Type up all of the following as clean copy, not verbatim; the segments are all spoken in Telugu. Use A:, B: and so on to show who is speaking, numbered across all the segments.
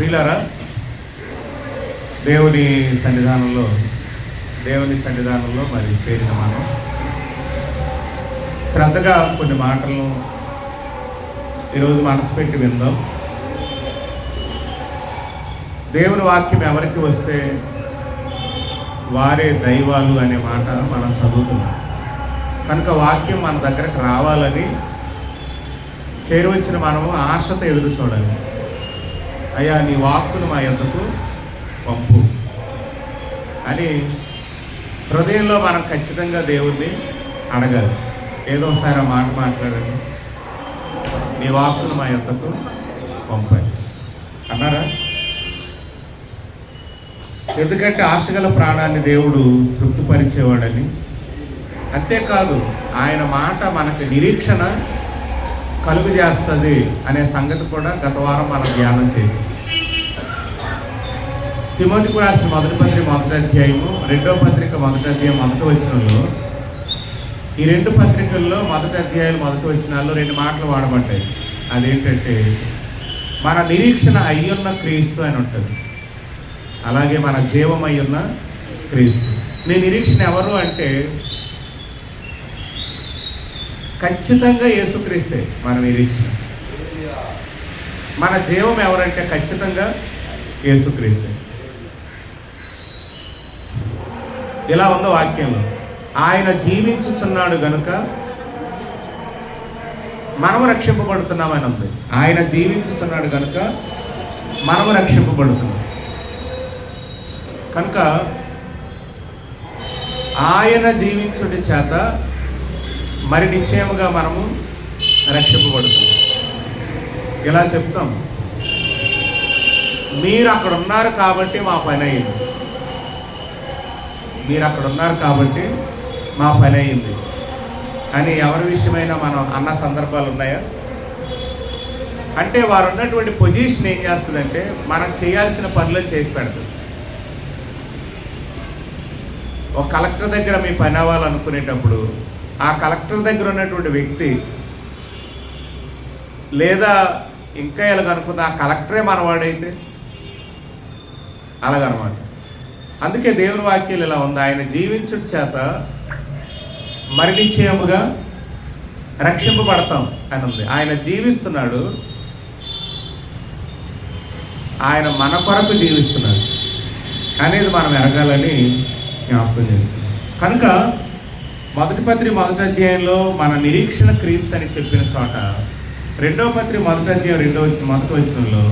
A: ప్రియులారా, దేవుని సన్నిధానంలో మరి చేరిన మనం శ్రద్ధగా కొన్ని మాటలను ఈరోజు మనసు పెట్టి విందాం. దేవుని వాక్యం ఎవరికి వస్తే వారే దైవాలు అనే మాట మనం చదువుతున్నాం. కనుక వాక్యం మన దగ్గరకు రావాలని చేరువచ్చిన మనము ఆశతో ఎదురు చూడాలి. అయ్యా, నీ వాక్కును మా యొద్దకు పంపు అని హృదయంలో మనం ఖచ్చితంగా దేవుణ్ణి అడగాలి. ఏదో ఒకసారి ఆ మాట మాట్లాడండి, నీ వాక్కును మా యొద్దకు పంపాలి అన్నారా? ఎందుకంటే ఆశగల ప్రాణాన్ని దేవుడు తృప్తిపరిచేవాడని, అంతేకాదు ఆయన మాట మనకు నిరీక్షణ కలుగు చేస్తుంది అనే సంగతి కూడా గత వారం మనం ధ్యానం చేసి, తిమోతికి రాసిన మొదటి పత్రిక మొదటి అధ్యాయము, రెండో పత్రిక మొదటి అధ్యాయం మొదటి వచనంలో, ఈ రెండు పత్రికల్లో మొదటి అధ్యాయాలు మొదటి వచనాల్లో రెండు మాటలు వాడబడ్డాయి. అదేంటంటే మన నిరీక్షణ అయ్యున్న క్రీస్తు అని ఉంటుంది, అలాగే మన జీవమయ్యున్న క్రీస్తు. నీ నిరీక్షణ ఎవరు అంటే ఖచ్చితంగా యేసుక్రీస్తే మన నిరీక్షణ. మన జీవం ఎవరంటే ఖచ్చితంగా యేసుక్రీస్తే. ఇలా ఉందో వాక్యంలో, ఆయన జీవించుచున్నాడు గనుక మనము రక్షింపబడుతున్నామని ఉంది. ఆయన జీవించుచున్నాడు కనుక మనము రక్షింపబడుతున్నాం. కనుక ఆయన జీవించుడి చేత మరి నిశ్చయముగా మనము రక్షింపబడుతాం. ఇలా చెప్తాం, మీరు అక్కడ ఉన్నారు కాబట్టి మా పని అయింది, మీరు అక్కడ ఉన్నారు కాబట్టి మా పని అయింది అని ఎవరి విషయమైనా మనం అన్న సందర్భాలు ఉన్నాయా? అంటే వారు ఉన్నటువంటి పొజిషన్ ఏం చేస్తుందంటే మనం చేయాల్సిన పనులను చేసి పెడుతుంది. ఒక కలెక్టర్ దగ్గర మీ పని అవ్వాలనుకునేటప్పుడు ఆ కలెక్టర్ దగ్గర ఉన్నటువంటి వ్యక్తి, లేదా ఇంకా ఎలాగనుకుంది ఆ కలెక్టరే మనవాడైతే అలాగనమాట. అందుకే దేవుని వాక్యాలు ఇలా ఉంది, ఆయన జీవించుట చేత మరి నిశ్చయముగా రక్షింపబడతాం అని ఉంది. ఆయన జీవిస్తున్నాడు, ఆయన మన కొరకు జీవిస్తున్నాడు అనేది మనం ఎరగాలని జ్ఞాపకం చేస్తున్నాం. కనుక మొదటి పత్రిక మొదటి అధ్యాయంలో మన నిరీక్షణ క్రీస్తు అని చెప్పిన చోట, రెండవ పత్రిక మొదటి అధ్యాయం మొదటి వచనంలో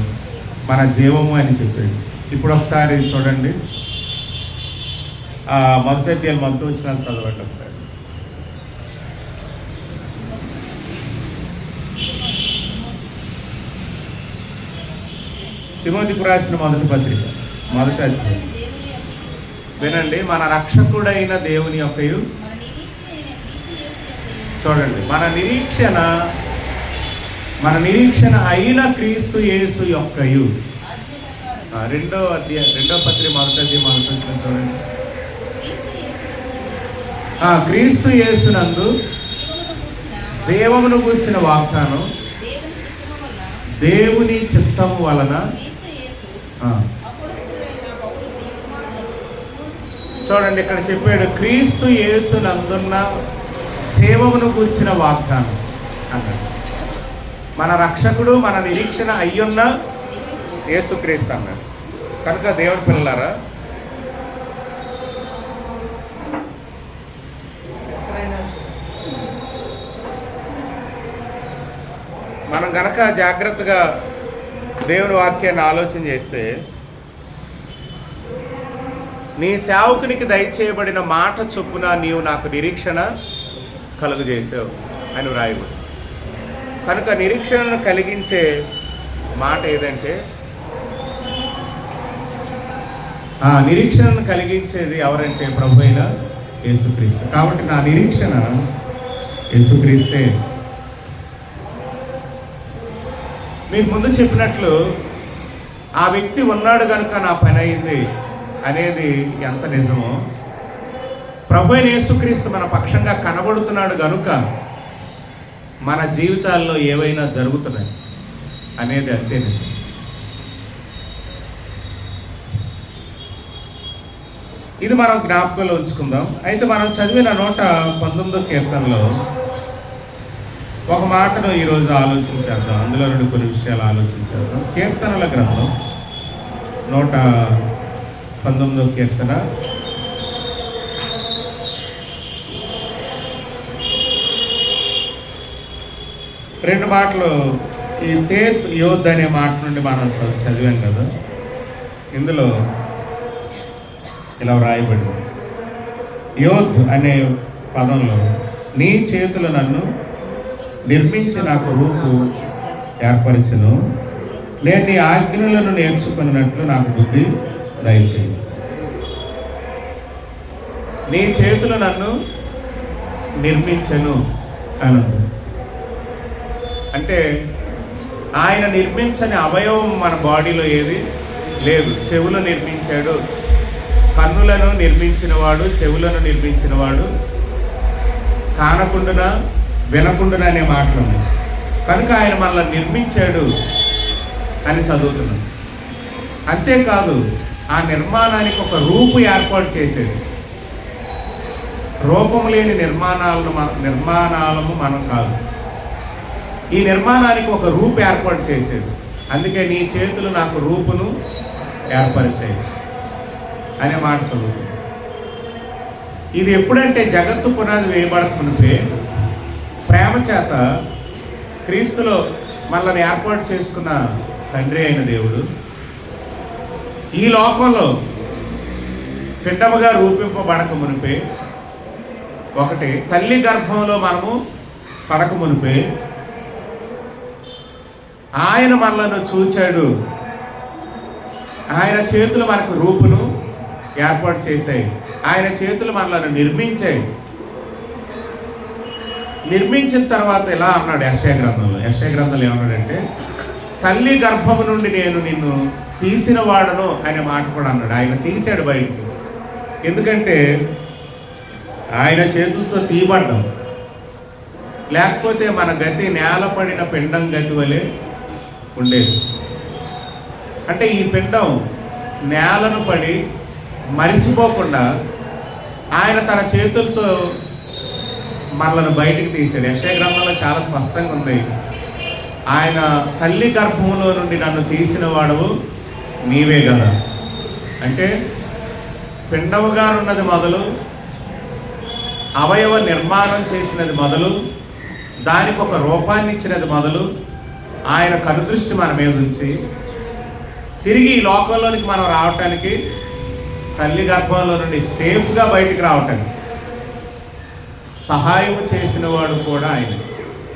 A: మన జీవము అని చెప్పాడు. ఇప్పుడు ఒకసారి చూడండి, మొదటి అధ్యాయం మొదటి వచనాలు చదవండి ఒకసారి. తిమోతికి రాసిన మొదటి పత్రిక మొదటి అధ్యాయం వినండి. మన రక్షకుడైన దేవుని యొక్కయు, చూడండి, మన నిరీక్షణ అయిన క్రీస్తు యేసు యొక్కయు. రెండో పత్రిక మొదటి అధ్యాయం మొదటి వచనం చూడండి. క్రీస్తు యేసునందు జీవమును గూర్చిన వాగ్దానం దేవుని చిత్తము వలన, చూడండి ఇక్కడ చెప్పాడు, క్రీస్తు యేసునందున్న జీవమును గూర్చిన వాగ్దానం అన్నాడు. మన రక్షకుడు మన నిరీక్షణ అయ్యున్న యేసుక్రీస్తు అన్నాడు. కనుక దేవుని పిల్లలారా, మనం గనక జాగ్రత్తగా దేవుని వాక్యాన్ని ఆలోచన చేస్తే, నీ సేవకునికి దయచేయబడిన మాట చొప్పున నీవు నాకు నిరీక్షణ కలుగజేసావు అని వ్రాయబడి. కనుక నిరీక్షణను కలిగించే మాట ఏదంటే, నిరీక్షణను కలిగించేది ఎవరంటే ప్రభు అయిన యేసుక్రీస్తు. కాబట్టి నా నిరీక్షణ యేసుక్రీస్తే. మీకు ముందు చెప్పినట్లు ఆ వ్యక్తి ఉన్నాడు కనుక నా పని అయింది అనేది ఎంత నిజమో, ప్రభు అయిన యేసుక్రీస్తు మన పక్షంగా కనబడుతున్నాడు కనుక మన జీవితాల్లో ఏవైనా జరుగుతున్నాయి అనేది అంతే నిజం. ఇది మనం జ్ఞాపకంలో ఉంచుకుందాం. అయితే మనం చదివిన 119వ కీర్తనలో ఒక మాటను ఈరోజు ఆలోచించేద్దాం. అందులో నుండి కొన్ని విషయాలు ఆలోచించేద్దాం. కీర్తనల గ్రంథం 119వ కీర్తన 2 మాటలు. ఈ తేత్ యోధ్ అనే మాట నుండి మనం చదివాం కదా. ఇందులో ఇలా వ్రాయబడింది. యోధ్ అనే పదంలో నీ చేతులు నన్ను నిర్మించి నాకు రూపు ఏర్పరిచెను, నేను నీ ఆజ్ఞలను నేర్చుకున్నట్లు నాకు బుద్ధి దయచేయి. నీ చేతులు నన్ను నిర్మించెను అన్నది అంటే ఆయన నిర్మించని అవయవం మన బాడీలో ఏది లేదు. చెవులు నిర్మించాడు, కన్నులను నిర్మించినవాడు, చెవులను నిర్మించినవాడు, కానకుండున వినకుండున అనే మాటలు ఉన్నాయి. కనుక ఆయన మనల్ని నిర్మించాడు అని చదువుతున్నాం. అంతేకాదు ఆ నిర్మాణానికి ఒక రూపు ఏర్పాటు చేసేది. రూపం లేని నిర్మాణాలము మనం కాదు. ఈ నిర్మాణానికి ఒక రూపు ఏర్పాటు చేసేది. అందుకే నీ చేతులు నాకు రూపును ఏర్పరిచాయి అనే మాట చదువుతుంది. ఇది ఎప్పుడంటే జగత్తు పునాది వేయబడకమునిపే ప్రేమ చేత క్రీస్తులో మనల్ని ఏర్పాటు చేసుకున్న తండ్రి అయిన దేవుడు ఈ లోకంలో పిండముగా రూపింపబడక మునిపే, ఒకటి తల్లి గర్భంలో మనము పడక మునిపే ఆయన మనలను చూచాడు. ఆయన చేతులు మనకు రూపును ఏర్పాటు చేశాయి. ఆయన చేతులు మనలను నిర్మించాయి. నిర్మించిన తర్వాత ఎలా అన్నాడు యెషయా గ్రంథంలో ఏమన్నాడంటే, తల్లి గర్భము నుండి నేను నిన్ను తీసిన వాడను అనే మాట కూడా అన్నాడు. ఆయన తీశాడు బయటికి. ఎందుకంటే ఆయన చేతులతో తీయబడ్డం, లేకపోతే మన గతి నేల పడిన పిండం గతి వలె ఉండేది. అంటే ఈ పిండం నేలను పడి మరిచిపోకుండా ఆయన తన చేతులతో మనలను బయటికి తీశాడు. యెషయా గ్రంథంలో చాలా స్పష్టంగా ఉంది. ఆయన తల్లి గర్భంలో నుండి నన్ను తీసిన వాడవు నీవే కదా. అంటే పిండముగా ఉన్నది మొదలు, అవయవ నిర్మాణం చేసినది మొదలు, దానికి ఒక రూపాన్ని ఇచ్చినది మొదలు, ఆయన కనుదృష్టి మన మీద ఉంచి తిరిగి ఈ లోకంలోనికి మనం రావటానికి, తల్లి గర్భంలో నుండి సేఫ్గా బయటికి రావటానికి సహాయం చేసిన వాడు కూడా ఆయన.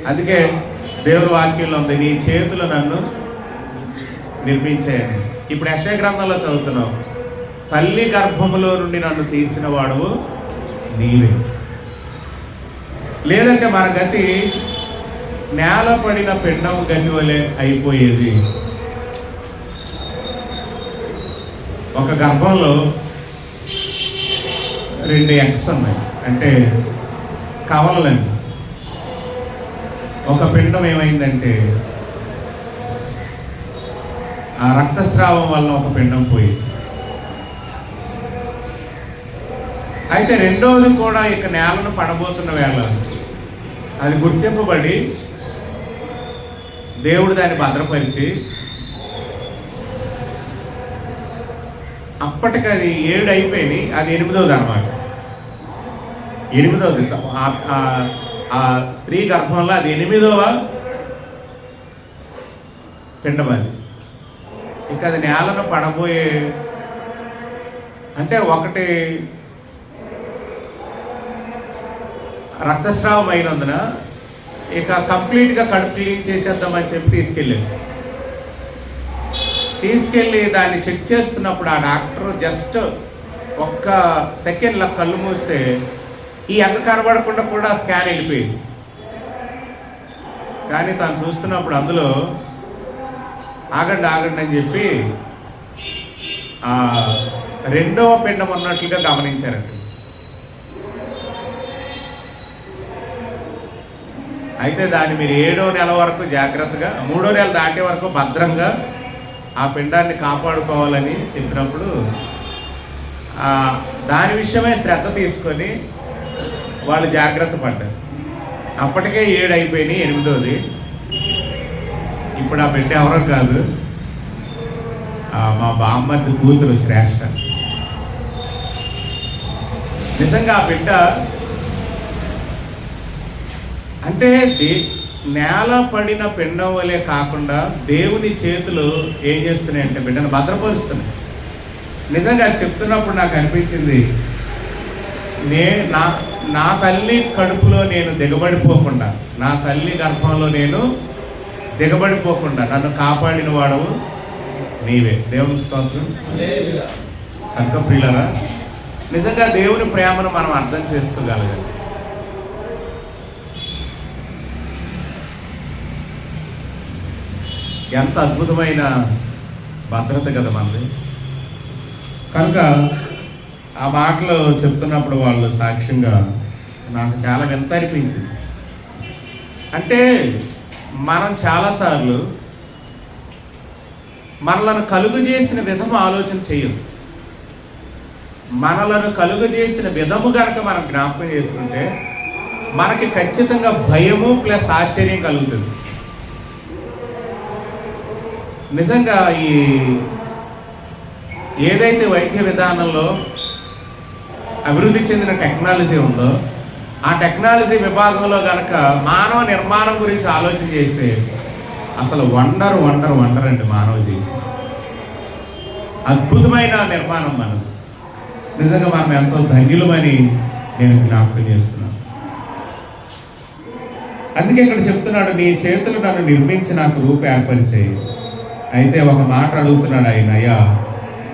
A: అందుకే దేవుని వాక్యంలో ఉంది, నీ చేతులు నన్ను నిర్మించాయని. ఇప్పుడు యెషయా గ్రంథంలో చదువుతున్నాం, తల్లి గర్భములో నుండి నన్ను తీసిన వాడు నీవే. లేదంటే మన గతి నేల పడిన పిండం గతి వలె అయిపోయేది. ఒక గర్భంలో 2 ఎగ్స్ ఉన్నాయి, అంటే కవలలండి. ఒక పిండం ఏమైందంటే ఆ రక్తస్రావం వల్ల ఒక పిండం పోయింది. అయితే రెండోది కూడా ఇక నేలను పడబోతున్న వేళ అది గుర్తింపబడి దేవుడు దాన్ని భద్రపరిచి అప్పటికి అది 7 అయిపోయింది, అది 8వది అన్నమాట. 8వది ఆ స్త్రీ గర్భంలో అది 8వ పిండం. అది ఇక అది నేలను పడబోయే, అంటే ఒకటి రక్తస్రావం అయినందున ఇక కంప్లీట్గా కడుపు క్లీన్ చేసేద్దామని చెప్పి తీసుకెళ్ళి దాన్ని చెక్ చేస్తున్నప్పుడు ఆ డాక్టర్ జస్ట్ ఒక్క సెకండ్లో కళ్ళు మూస్తే ఈ ఎగ్గ కనబడకుండా కూడా స్కాన్ వెళ్ళిపోయింది. కానీ తను చూస్తున్నప్పుడు అందులో ఆగండి అని చెప్పి 2వ పిండం ఉన్నట్లుగా గమనించారంట. అయితే దాన్ని మీరు 7వ నెల వరకు జాగ్రత్తగా, 3వ నెల దాటే వరకు భద్రంగా ఆ పిండాన్ని కాపాడుకోవాలని చెప్పినప్పుడు దాని విషయమే శ్రద్ధ తీసుకొని వాళ్ళు జాగ్రత్త పడ్డారు. అప్పటికే 7 అయిపోయినాయి, 8వ. ఇప్పుడు ఆ బిడ్డ ఎవరో కాదు, మా బామ్మర్ది కూతురు శ్రేష్ఠ. నిజంగా ఆ బిడ్డ అంటే నేల పడిన పిండం వలె కాకుండా దేవుని చేతులు ఏం చేస్తున్నాయంటే బిడ్డను భద్రపరుస్తున్నాయి. నిజంగా చెప్తున్నప్పుడు నాకు అనిపించింది, నా తల్లి కడుపులో నేను దిగబడిపోకుండా, నా తల్లి గర్భంలో నేను దిగబడిపోకుండా నన్ను కాపాడిన వాడవు నీవే. దేవుని స్తోత్రం. కనుక ప్రియులరా, నిజంగా దేవుని ప్రేమను మనం అర్థం చేసుకోగలగాలి. ఎంత అద్భుతమైన భద్రత కదా మనది. కనుక ఆ మాటలు చెప్తున్నప్పుడు వాళ్ళు సాక్ష్యంగా నాకు చాలా వింత అనిపించింది. అంటే మనం చాలాసార్లు మనలను కలుగు చేసిన విధము ఆలోచన చేయం. మనలను కలుగు చేసిన విధము కనుక మనం జ్ఞాపకం చేసుకుంటే మనకి ఖచ్చితంగా భయము ప్లస్ ఆశ్చర్యం కలుగుతుంది. నిజంగా ఈ ఏదైతే వైద్య విధానంలో అభివృద్ధి చెందిన టెక్నాలజీ ఉందో ఆ టెక్నాలజీ విభాగంలో కనుక మానవ నిర్మాణం గురించి ఆలోచన చేస్తే అసలు వండర్ అండి మానవ జీవితం. అద్భుతమైన నిర్మాణం మనం. నిజంగా మనం ఎంతో ధన్యులమని నేను జ్ఞాపకం చేస్తున్నాను. అందుకే ఇక్కడ చెప్తున్నాడు, నీ చేతులు నన్ను నిర్మించి నాకు రూపు ఏర్పరిచేయి. అయితే ఒక మాట అడుగుతున్నాడు ఆయన, అయ్యా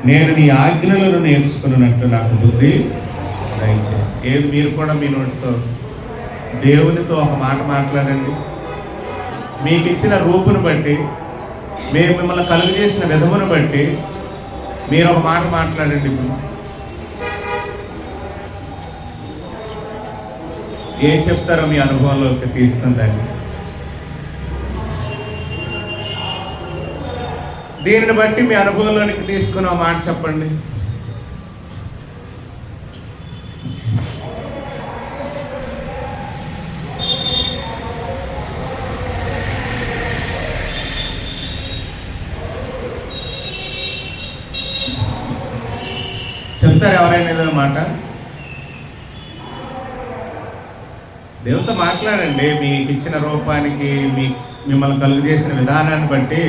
A: నేను నీ ఆజ్ఞలను నేర్చుకున్నట్టు నాకు బుద్ధి దయచే. ఏది మీరు కూడా మీ నోటితో దేవునితో ఒక మాట మాట్లాడండి. మీకు ఇచ్చిన రూపును బట్టి, మేము మిమ్మల్ని కలుగు చేసిన విధమును బట్టి మీరు ఒక మాట మాట్లాడండి. ఇప్పుడు ఏం చెప్తారో మీ అనుభవంలోకి తీసుకుందండి. దీనిని బట్టి మీ అనుభవంలోనికి తీసుకున్న మాట చెప్పండి. చెప్తారు ఎవరైనా ఏదో మాట? దేవునితో మాట్లాడండి. మీకు ఇచ్చిన రూపానికి, మిమ్మల్ని కలుగు చేసిన విధానాన్ని బట్టి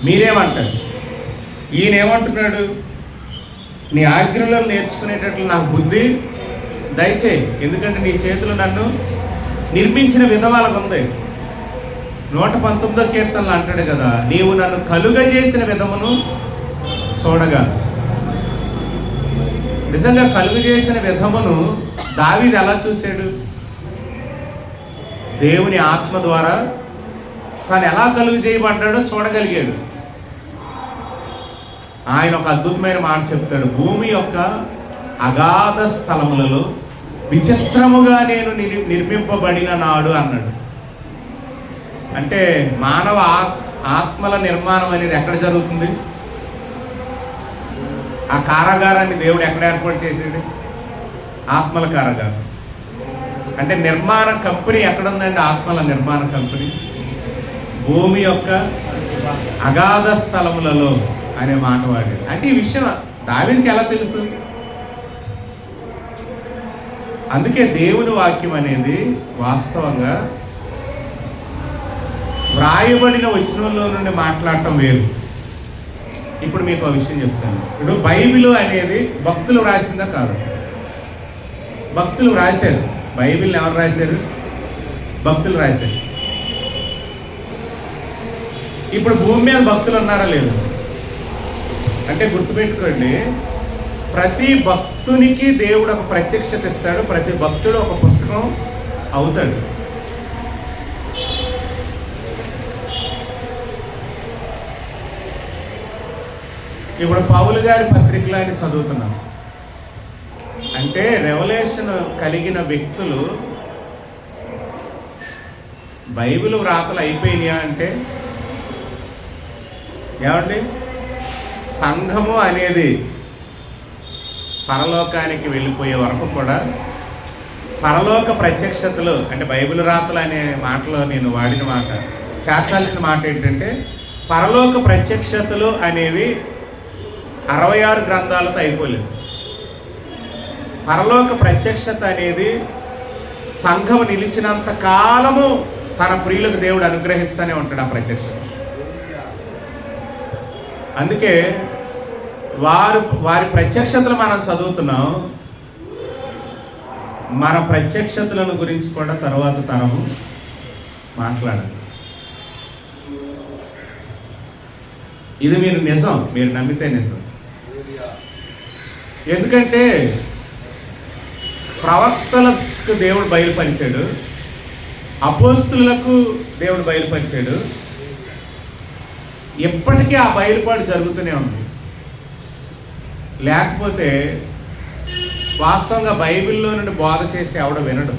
A: మీరేమంటారు? ఈయన ఏమంటున్నాడు? నీ ఆజ్ఞలో నేర్చుకునేటట్లు నాకు బుద్ధి దయచేయి. ఎందుకంటే నీ చేతులు నన్ను నిర్మించిన విధవాలకు ఉంది. 119వ కీర్తనలో అంటాడు కదా, నీవు నన్ను కలుగజేసిన విధమును చూడగా. నిజంగా కలుగు చేసిన విధమును దావీదు ఎలా చూశాడు? దేవుని ఆత్మ ద్వారా తాను ఎలా కలుగు చేయబడ్డాడో చూడగలిగాడు. ఆయన ఒక అద్భుతమైన మాట చెప్తాడు, భూమి యొక్క అగాధ స్థలములలో విచిత్రముగా నేను నిర్మింపబడిన నాడు అన్నాడు. అంటే మానవ ఆత్మల నిర్మాణం అనేది ఎక్కడ జరుగుతుంది? ఆ కారాగారాన్ని దేవుడు ఎక్కడ ఏర్పాటు చేసాడు? ఆత్మల కారాగారం. అంటే నిర్మాణ కంపెనీ ఎక్కడుందండి? ఆత్మల నిర్మాణ కంపెనీ భూమి యొక్క అగాధ స్థలములలో అనే మాట వాడాడు. అంటే ఈ విషయం దావీదుకి ఎలా తెలుసు? అందుకే దేవుని వాక్యం అనేది వాస్తవంగా వ్రాయబడిన వచనంలో నుండి మాట్లాడటం వేరు. ఇప్పుడు మీకు ఒక విషయం చెప్తాను. ఇప్పుడు బైబిల్ అనేది భక్తులు రాసిందా కాదు? భక్తులు రాశారు. బైబిల్ని ఎవరు రాశారు? భక్తులు రాశారు. ఇప్పుడు భూమి మీద భక్తులు ఉన్నారా లేదు? అంటే గుర్తుపెట్టుకోండి, ప్రతి భక్తునికి దేవుడు ఒక ప్రత్యక్షత ఇస్తాడు. ప్రతి భక్తుడు ఒక పుస్తకం అవుతాడు. ఇప్పుడు పౌలు గారి పత్రికలు ఆయన చదువుతున్నాం అంటే రెవల్యూషన్ కలిగిన వ్యక్తులు బైబిల్ వ్రాతలు అయిపోయినాయా అంటే ఏమండి? సంఘము అనేది పరలోకానికి వెళ్ళిపోయే వరకు కూడా పరలోక ప్రత్యక్షతలు అంటే బైబిల్ రాతలు అనే మాటలో నేను వాడిన మాట చేర్చాల్సిన మాట ఏంటంటే పరలోక ప్రత్యక్షతలు అనేవి 66 గ్రంథాలతో అయిపోలేదు. పరలోక ప్రత్యక్షత అనేది సంఘం నిలిచినంత కాలము తన ప్రియులకు దేవుడు అనుగ్రహిస్తూనే ఉంటాడు ఆ ప్రత్యక్షత. అందుకే వారి ప్రత్యక్షతలు మనం చదువుతున్నాం. మన ప్రత్యక్షతలను గురించి కూడా తర్వాత తరము మాట్లాడాలి. ఇది మీరు నమ్మితే నిజం. ఎందుకంటే ప్రవక్తలకు దేవుడు బయలుపరిచాడు, అపోస్తులకు దేవుడు బయలుపరిచాడు. ఎప్పటికీ ఆ బయలుపాటు జరుగుతూనే ఉంది. లేకపోతే వాస్తవంగా బైబిల్లో నుండి బోధ చేస్తే ఎవడ వినడు.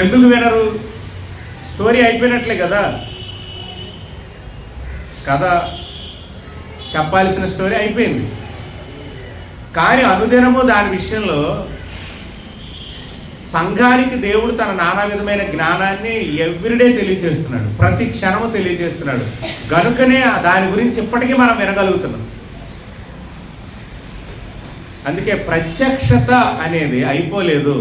A: ఎందుకు వినరు? స్టోరీ అయిపోయినట్లే కదా. కథ చెప్పాల్సిన స్టోరీ అయిపోయింది. కానీ అనుదినము దాని విషయంలో సంఘానికి దేవుడు తన నానా విధమైన జ్ఞానాన్ని ఎవ్రీడే తెలియజేస్తున్నాడు, ప్రతి క్షణము తెలియజేస్తున్నాడు. గనుకనే దాని గురించి ఇప్పటికీ మనం వినగలుగుతున్నాం. అందుకే ప్రత్యక్షత అనేది అయిపోలేదు.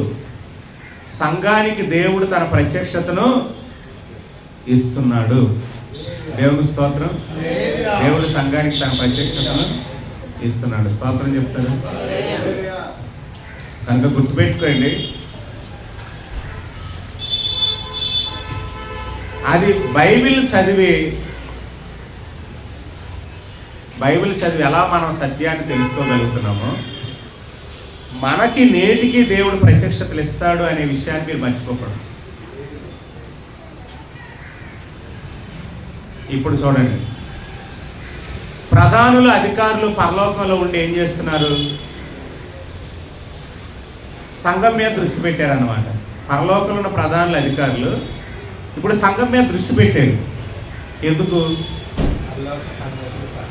A: సంఘానికి దేవుడు తన ప్రత్యక్షతను ఇస్తున్నాడు. దేవుని స్తోత్రం. దేవుడు సంఘానికి తన ప్రత్యక్షతను ఇస్తున్నాడు. స్తోత్రం చెప్తారు. కనుక గుర్తుపెట్టుకోండి, అది బైబిల్ చదివి ఎలా మనం సత్యాన్ని తెలుసుకోగలుగుతున్నామో మనకి నేటికి దేవుడు ప్రత్యక్షతలు ఇస్తాడు అనే విషయాన్ని మీరు మర్చిపోకూడదు. ఇప్పుడు చూడండి, ప్రధానులు అధికారులు పరలోకంలో ఉండి ఏం చేస్తున్నారు? సంఘం మీద దృష్టి పెట్టారన్నమాట. పరలోకంలో ఉన్న ప్రధానులు అధికారులు ఇప్పుడు సంఘం మీద దృష్టి పెట్టారు. ఎందుకు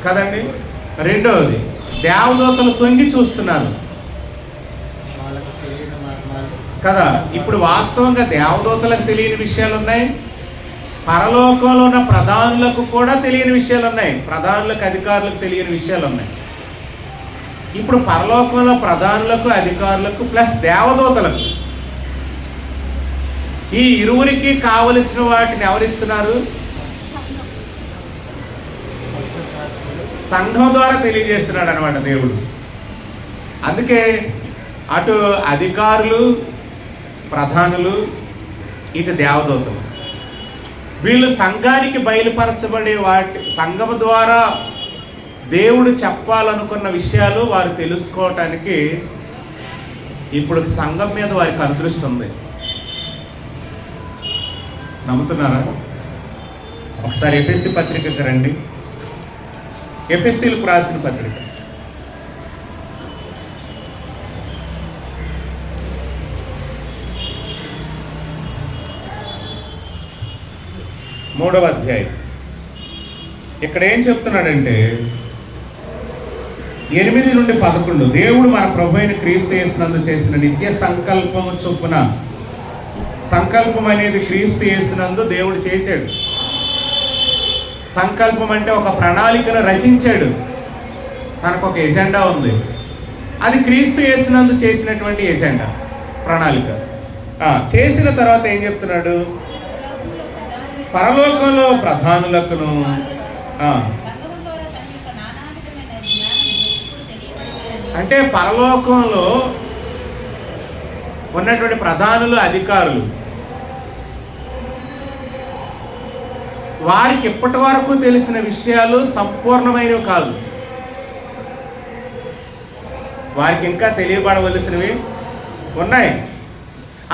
A: కదండి? రెండవది, దేవదూతలు తొంగి చూస్తున్నారు కదా. ఇప్పుడు వాస్తవంగా దేవదూతలకు తెలియని విషయాలు ఉన్నాయి, పరలోకంలో ఉన్న ప్రధానులకు కూడా తెలియని విషయాలు ఉన్నాయి, ప్రధానులకు అధికారులకు తెలియని విషయాలు ఉన్నాయి. ఇప్పుడు పరలోకంలో ప్రధానులకు అధికారులకు ప్లస్ దేవదూతలకు ఈ ఇరువురికి కావలసిన వాటిని ఎవరిస్తున్నారు? సంఘం ద్వారా తెలియజేస్తున్నాడు అనమాట దేవుడు. అందుకే అటు అధికారులు ప్రధానులు, ఇటు దేవదూతలు, వీళ్ళు సంఘానికి బయలుపరచబడే సంఘం ద్వారా దేవుడు చెప్పాలనుకున్న విషయాలు వారు తెలుసుకోవటానికి ఇప్పుడు సంఘం మీద వారికి అదృష్టం ఉంది. నమ్ముతున్నారా? ఒకసారి ఎఫెసీ పత్రికకి రండి. ఎఫెసీలకు రాసిన పత్రిక 3వ అధ్యాయం. ఇక్కడ ఏం చెప్తున్నాడంటే 8 నుండి 11, దేవుడు మన ప్రభు అయిన క్రీస్తు యేసునందు చేసిన నిత్య సంకల్పము చొప్పున, సంకల్పం అనేది క్రీస్తు యేసునందు దేవుడు చేశాడు. సంకల్పం అంటే ఒక ప్రణాళికను రచించాడు, తనకు ఒక ఎజెండా ఉంది. అది క్రీస్తు యేసునందు చేసినటువంటి ఎజెండా, ప్రణాళిక. చేసిన తర్వాత ఏం చెప్తున్నాడు? పరలోకంలో ప్రధానులకును అంటే పరలోకంలో ఉన్నటువంటి ప్రధానులు అధికారులు వారికి ఇప్పటి వరకు తెలిసిన విషయాలు సంపూర్ణమైనవి కాదు, వారికి ఇంకా తెలియబడవలసినవి ఉన్నాయి.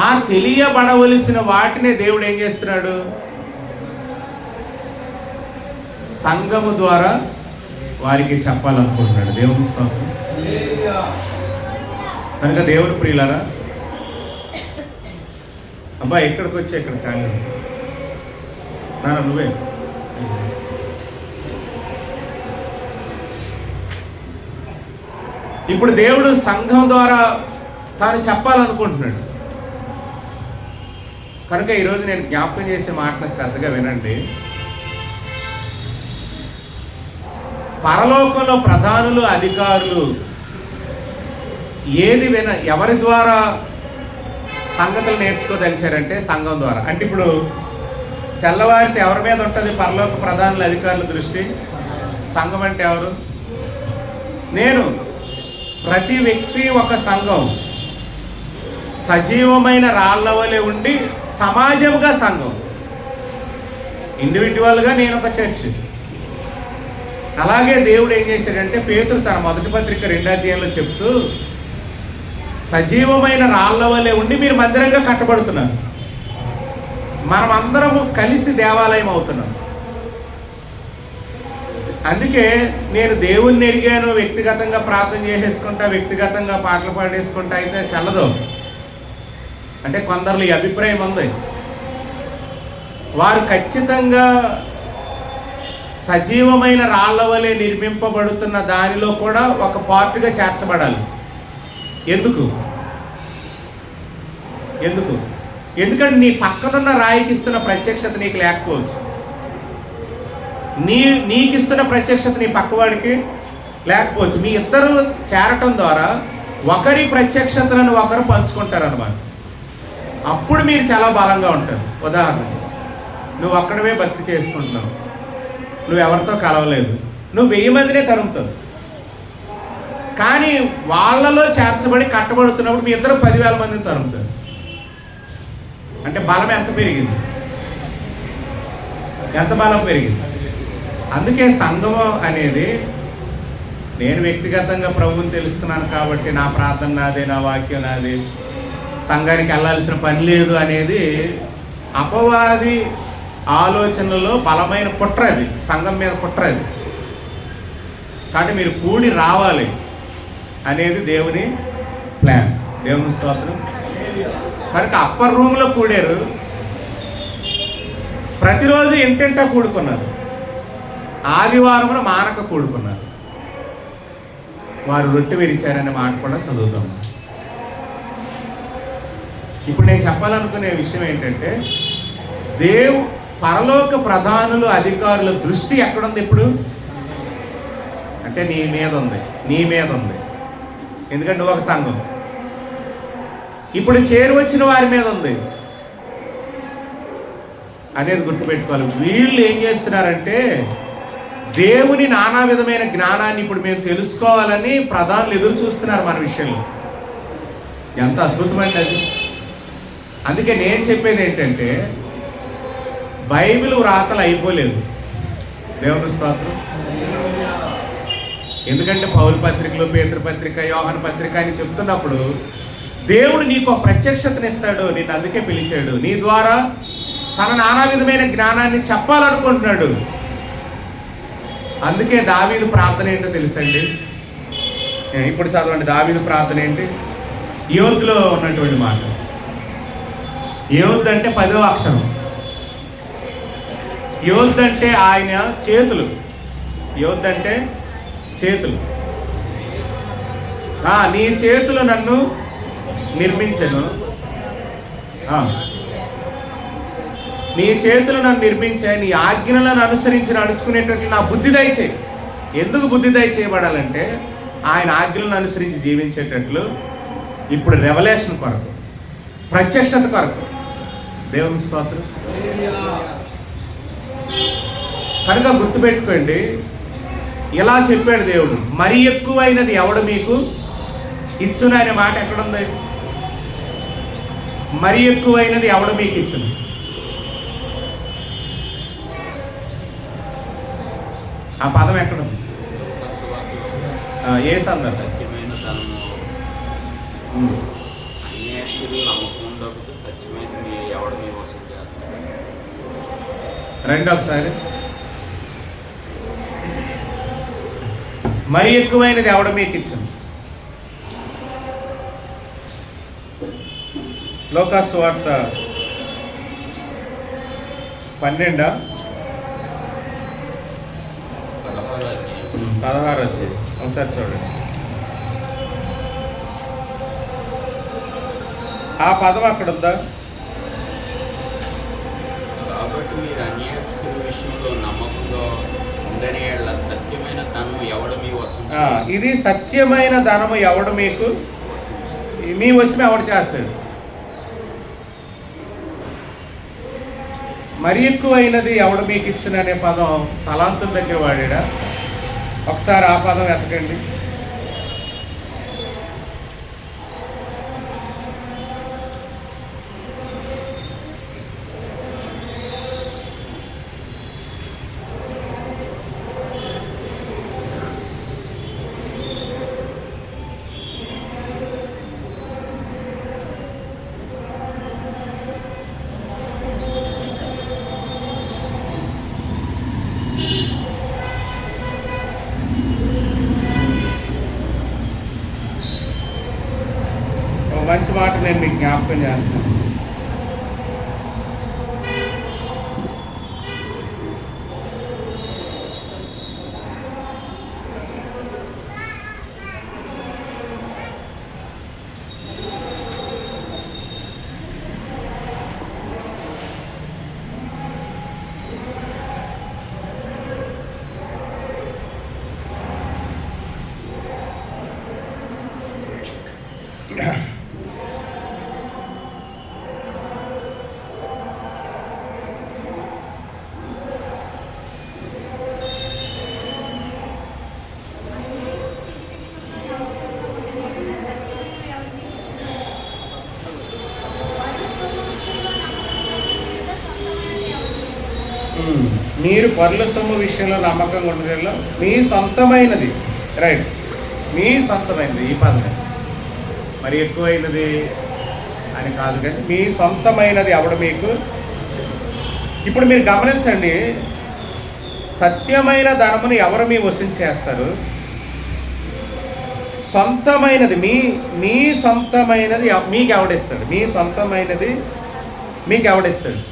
A: ఆ తెలియబడవలసిన వాటిని దేవుడు ఏం చేస్తున్నాడు? సంఘము ద్వారా వారికి చెప్పాలనుకుంటున్నాడు. దేవుని స్తోత్రం. కనుక దేవుని ప్రియులారా, అబ్బా ఎక్కడికి వచ్చి ఇక్కడ కానీ నాన్న నువ్వే ఇప్పుడు దేవుడు సంఘం ద్వారా తాను చెప్పాలనుకుంటున్నాడు. కనుక ఈరోజు నేను జ్ఞాపకం చేసే మాటను శ్రద్ధగా వినండి. పరలోకంలో ప్రధానులు, అధికారులు ఎవరి ద్వారా సంగతులు నేర్చుకోదలిచారంటే సంఘం ద్వారా. అంటే ఇప్పుడు తెల్లవారితే ఎవరి మీద ఉంటుంది పరలోక ప్రధానుల, అధికారుల దృష్టి? సంఘం అంటే ఎవరు? నేను. ప్రతి వ్యక్తి ఒక సంఘం. సజీవమైన రాళ్ల వలె ఉండి సమాజంగా సంఘం. ఇండివిజువల్గా నేను ఒక చర్చ్. అలాగే దేవుడు ఏం చేశాడంటే పేతురు తన మొదటి పత్రిక 2వ అధ్యాయంలో చెప్తూ, సజీవమైన రాళ్ల వలె ఉండి మీరు మందిరంగా కట్టబడుతున్నారు. మనం అందరము కలిసి దేవాలయం అవుతున్నాం. అందుకే నేను దేవుణ్ణి ఎరిగాను, వ్యక్తిగతంగా ప్రార్థన చేసేసుకుంటా, వ్యక్తిగతంగా పాటలు పాడేసుకుంటా అయితే చల్లదు. అంటే కొందరు ఈ అభిప్రాయం ఉంది. వారు ఖచ్చితంగా సజీవమైన రాళ్ల వలె నిర్మింపబడుతున్న దానిలో కూడా ఒక పార్ట్గా చేర్చబడాలి. ఎందుకు? ఎందుకంటే నీ పక్కనున్న రాయికి ఇస్తున్న ప్రత్యక్షత నీకు లేకపోవచ్చు. నీకు ఇస్తున్న ప్రత్యక్షత నీ పక్కవాడికి లేకపోవచ్చు. మీ ఇద్దరు చేరటం ద్వారా ఒకరి ప్రత్యక్షతలను ఒకరు పంచుకుంటారు అన్నమాట. అప్పుడు మీరు చాలా బలంగా ఉంటారు. ఉదాహరణకు నువ్వు ఒక్కడవే భక్తి చేసుకుంటున్నావు, నువ్వు ఎవరితో కలవలేదు, నువ్వు 1000 మందినే తరుముతావు. కానీ వాళ్ళలో చేర్చబడి కట్టబడుతున్నప్పుడు మీ ఇద్దరు 10,000 మందిని తరుముతారు. అంటే బలం ఎంత పెరిగింది? ఎంత బలం పెరిగింది? అందుకే సంఘము అనేది, నేను వ్యక్తిగతంగా ప్రభువుని తెలుసుకున్నాను కాబట్టి నా ప్రార్థన నాదే, నా వాక్యం నాది, సంఘానికి వెళ్ళాల్సిన పని లేదు అనేది అపవాది ఆలోచనలో బలమైన కుట్రది, సంఘం మీద కుట్రది. కాబట్టి మీరు కూడి రావాలి అనేది దేవుని ప్లాన్. దేవుని స్తోత్రం. కనుక అప్పర్ రూమ్లో కూడారు, ప్రతిరోజు ఇంటింటా కూడుకున్నారు, ఆదివారమున మానక కూడుకున్నారు. వారు రొట్టె విరిచారనే మాట కూడా చదువుతాం. ఇప్పుడు నేను చెప్పాలనుకునే విషయం ఏంటంటే, పరలోక ప్రధానులు, అధికారుల దృష్టి ఎక్కడుంది ఇప్పుడు? అంటే నీ మీద ఉంది. ఎందుకంటే నువ్వు ఒక సంఘం. ఇప్పుడు చేరువచ్చిన వారి మీద ఉంది అనేది గుర్తుపెట్టుకోవాలి. వీళ్ళు ఏం చేస్తున్నారంటే, దేవుని నానా విధమైన జ్ఞానాన్ని ఇప్పుడు మేము తెలుసుకోవాలని ప్రధానులు ఎదురు చూస్తున్నారు మన విషయంలో. ఎంత అద్భుతమండి అది. అందుకే నేను చెప్పేది ఏంటంటే, బైబిల్ వ్రాతలు అయిపోలేదు. దేవుని స్తోత్రం. ఎందుకంటే పౌలు పత్రికలు, పేతురు పత్రిక, యోహాను పత్రిక అని చెప్తున్నప్పుడు దేవుడు నీకు ఒక ప్రత్యక్షతను ఇస్తాడు. నిన్ను అందుకే పిలిచాడు. నీ ద్వారా తన నానా విధమైన జ్ఞానాన్ని చెప్పాలనుకుంటున్నాడు. అందుకే దావీదు ప్రార్థన ఏంటో తెలుసండి. ఇప్పుడు చదవండి, దావీదు ప్రార్థన ఏంటి? యోధులో ఉన్నటువంటి మాట. యోధ్ అంటే 10వ అక్షరం. యోధ్ అంటే ఆయన చేతులు. యోధ్ అంటే చేతులు. నీ చేతులు నన్ను నిర్మించను, నీ చేతులు నన్ను నిర్మించాయి, నీ ఆజ్ఞలను అనుసరించి నడుచుకునేటట్లు నా బుద్ధి దయచేయి. ఎందుకు బుద్ధి దయచేయబడాలంటే ఆయన ఆజ్ఞలను అనుసరించి జీవించేటట్లు. ఇప్పుడు రెవల్యూషన్ కొరకు, ప్రత్యక్షత కొరకు. దేవుని స్తోత్రం. కనుక గుర్తుపెట్టుకోండి, ఇలా చెప్పాడు దేవుడు, మరి ఎక్కువైనది ఎవడు మీకు ఇచ్చును అనే మాట ఎక్కడుంది? మరి ఎక్కువైనది ఎవడు మీకు ఇచ్చును? ఆ పదం ఎక్కడుంది? ఏ సందర్భం? రెండోసారి, మరి ఎక్కువైనది ఎవడ మీకు ఇచ్చింది? లోకాసు వార్త 12 16 ఒకసారి చూడండి. ఆ పదం అక్కడ ఉందా?
B: కాబట్టి మీరు అన్యాయస్తుల విషయంలో నమ్మకంగా ఉండని యెడల సత్యమైన ధనము ఎవడు మీ వశం
A: ఇది సత్యమైన ధనము ఎవడు మీకు మీ వశం ఎవడు చేస్తాడు? మరి ఎక్కువైనది ఎవడు మీకు ఇచ్చిన అనే పదం తలాంతుల దగ్గర వాడా? ఒకసారి ఆ పదం వెతకండి. మంచి మాట నేను మీకు జ్ఞాపకం చేస్తాను. మీరు పరుల సొమ్ము విషయంలో నమ్మకంగా ఉండడంలో మీ సొంతమైనది, రైట్, మీ సొంతమైనది, ఈ పదమే మరి ఎక్కువైనది అని కాదు, కానీ మీ సొంతమైనది ఎవడు మీకు. ఇప్పుడు మీరు గమనించండి, సత్యమైన ధనమును ఎవరు మీ వశించేస్తారు? సొంతమైనది మీ సొంతమైనది మీకు ఎవడిస్తాడు? మీ సొంతమైనది మీకు ఎవడిస్తాడు?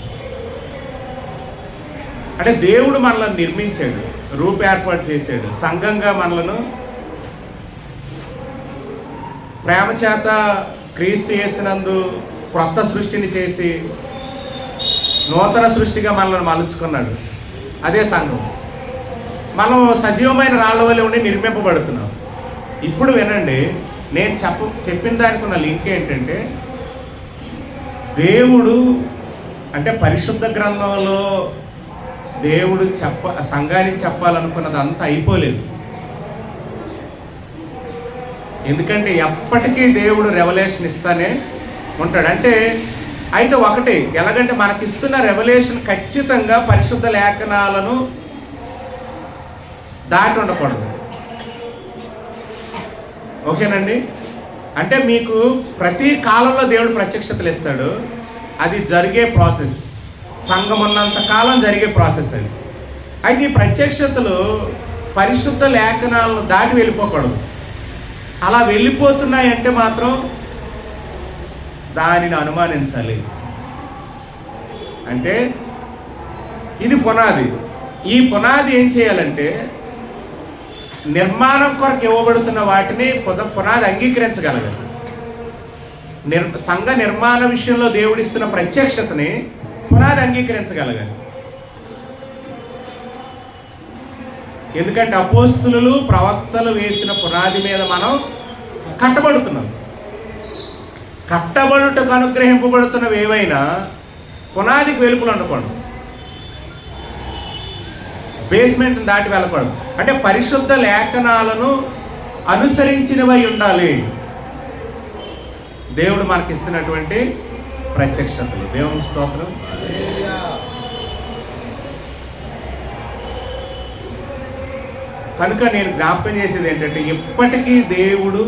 A: అంటే దేవుడు మనల్ని నిర్మించాడు, రూపు ఏర్పాటు చేశాడు, సంఘంగా మనలను ప్రేమ చేత క్రీస్తు యేసునందు క్రొత్త సృష్టిని చేసి నూతన సృష్టిగా మనల్ని మలుచుకున్నాడు. అదే సంఘం. మనం సజీవమైన రాళ్ళ వల్ల ఉండి నిర్మింపబడుతున్నాం. ఇప్పుడు వినండి, నేను చెప్పిన దానికి ఉన్న లింక్ ఏంటంటే, దేవుడు అంటే పరిశుద్ధ గ్రంథంలో దేవుడు సంఘానికి చెప్పాలనుకున్నది అంతా అయిపోలేదు. ఎందుకంటే ఎప్పటికీ దేవుడు రెవల్యూషన్ ఇస్తానే ఉంటాడు. అంటే అయితే ఒకటి, ఎలాగంటే మనకిస్తున్న రెవల్యూషన్ ఖచ్చితంగా పరిశుద్ధ లేఖనాలను దాటి ఉండకూడదు. ఓకేనండి? అంటే మీకు ప్రతి కాలంలో దేవుడు ప్రత్యక్షతలు ఇస్తాడు, అది జరిగే ప్రాసెస్, సంఘం ఉన్నంత కాలం జరిగే ప్రాసెస్ అది. అయితే ఈ ప్రత్యక్షతలు పరిశుద్ధ లేఖనాలను దాటి వెళ్ళిపోకూడదు. అలా వెళ్ళిపోతున్నాయంటే మాత్రం దానిని అనుమానించాలి. అంటే ఇది పునాది. ఈ పునాది ఏం చేయాలంటే, నిర్మాణం కొరకు ఇవ్వబడుతున్న వాటిని పునాది అంగీకరించగలగాలి. సంఘ నిర్మాణ విషయంలో దేవుడిస్తున్న ప్రత్యక్షతని పునాది అంగీకరించగలగాలి. ఎందుకంటే అపోస్తులు ప్రవక్తలు వేసిన పునాది మీద మనం కట్టబడుతున్నాం. కట్టబడుటకు అనుగ్రహింపబడుతున్నవి ఏవైనా పునాదికి వెలుపులు ఉండకూడదు, బేస్మెంట్ దాటి వెళ్ళకూడదు. అంటే పరిశుద్ధ లేఖనాలను అనుసరించినవై ఉండాలి దేవుడు మనకి ఇస్తున్నటువంటి ప్రత్యక్షతలు. దేవుని స్తోత్రం. కనుక నేను జ్ఞాపకం చేసేది ఏంటంటే, ఇప్పటికీ దేవుడు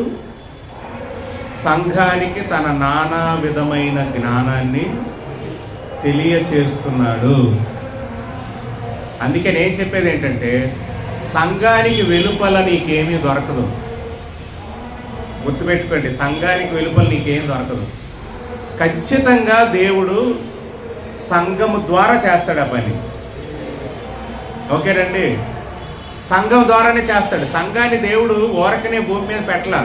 A: సంఘానికి తన నానా విధమైన జ్ఞానాన్ని తెలియచేస్తున్నాడు. అందుకే నేను చెప్పేది ఏంటంటే, సంఘానికి వెలుపల నీకేమీ దొరకదు. గుర్తుపెట్టుకోండి, సంఘానికి వెలుపల నీకేం దొరకదు. ఖచ్చితంగా దేవుడు సంఘము ద్వారా చేస్తాడు ఆ పని. ఓకేనండి? సంఘం ద్వారానే చేస్తాడు. సంఘాన్ని దేవుడు ఊరకనే భూమి మీద పెట్టలా.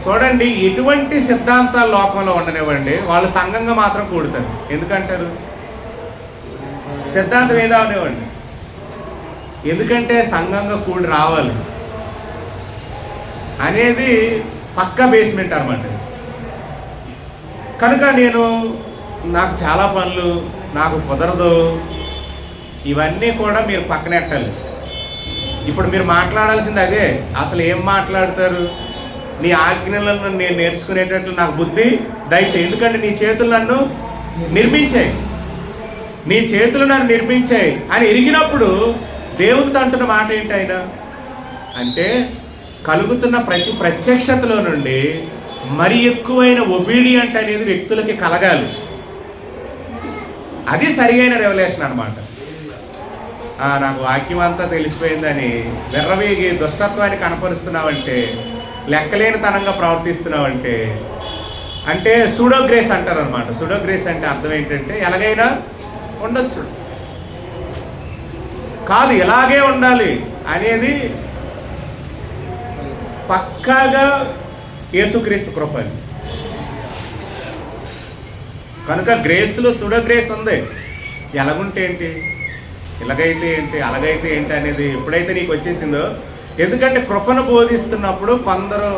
A: చూడండి, ఎటువంటి సిద్ధాంతాలు లోకంలో ఉండనివ్వండి, వాళ్ళు సంఘంగా మాత్రం కూడుతారు. ఎందుకంటారు? సిద్ధాంతం ఏదో అవనివ్వండి, ఎందుకంటే సంఘంగా కూడి రావాలి అనేది పక్కా బేస్మెంట్ అన్నమాట. కనుక నాకు చాలా పనులు, నాకు కుదరదు, ఇవన్నీ కూడా మీరు పక్కనెట్టాలి. ఇప్పుడు మీరు మాట్లాడాల్సింది అదే. అసలు ఏం మాట్లాడతారు? నీ ఆజ్ఞలను నేను నేర్చుకునేటట్లు నాకు బుద్ధి దయచేయి. ఎందుకంటే నీ చేతులు నన్ను నిర్మించాయి, నీ చేతులు నన్ను నిర్మించాయి అని ఎరిగినప్పుడు దేవునితో అంటున్న మాట ఏంటి ఆయన అంటే, కలుగుతున్న ప్రతి ప్రత్యక్షతలో నుండి మరి ఎక్కువైన ఒబీడియంట్ అనేది వ్యక్తులకి కలగాలి. అది సరియైన రెవల్యూషన్ అన్నమాట. నాకు వాక్యం అంతా తెలిసిపోయిందని వెర్రవేగి దుష్టత్వాన్ని కనపరుస్తున్నావంటే, లెక్కలేనితనంగా ప్రవర్తిస్తున్నావంటే, అంటే సూడో గ్రేస్ అంటారు అనమాట. సూడో గ్రేస్ అంటే అర్థం ఏంటంటే ఎలాగైనా ఉండొచ్చు కాదు, ఇలాగే ఉండాలి అనేది పక్కాగా యేసుక్రీస్తు కృప. కనుక గ్రేస్లో సూడో గ్రేస్ ఉంది. ఎలాగుంటే ఏంటి, ఇలాగైతే ఏంటి, అలాగైతే ఏంటి అనేది ఎప్పుడైతే నీకు వచ్చేసిందో, ఎందుకంటే కృపను బోధిస్తున్నప్పుడు కొందరు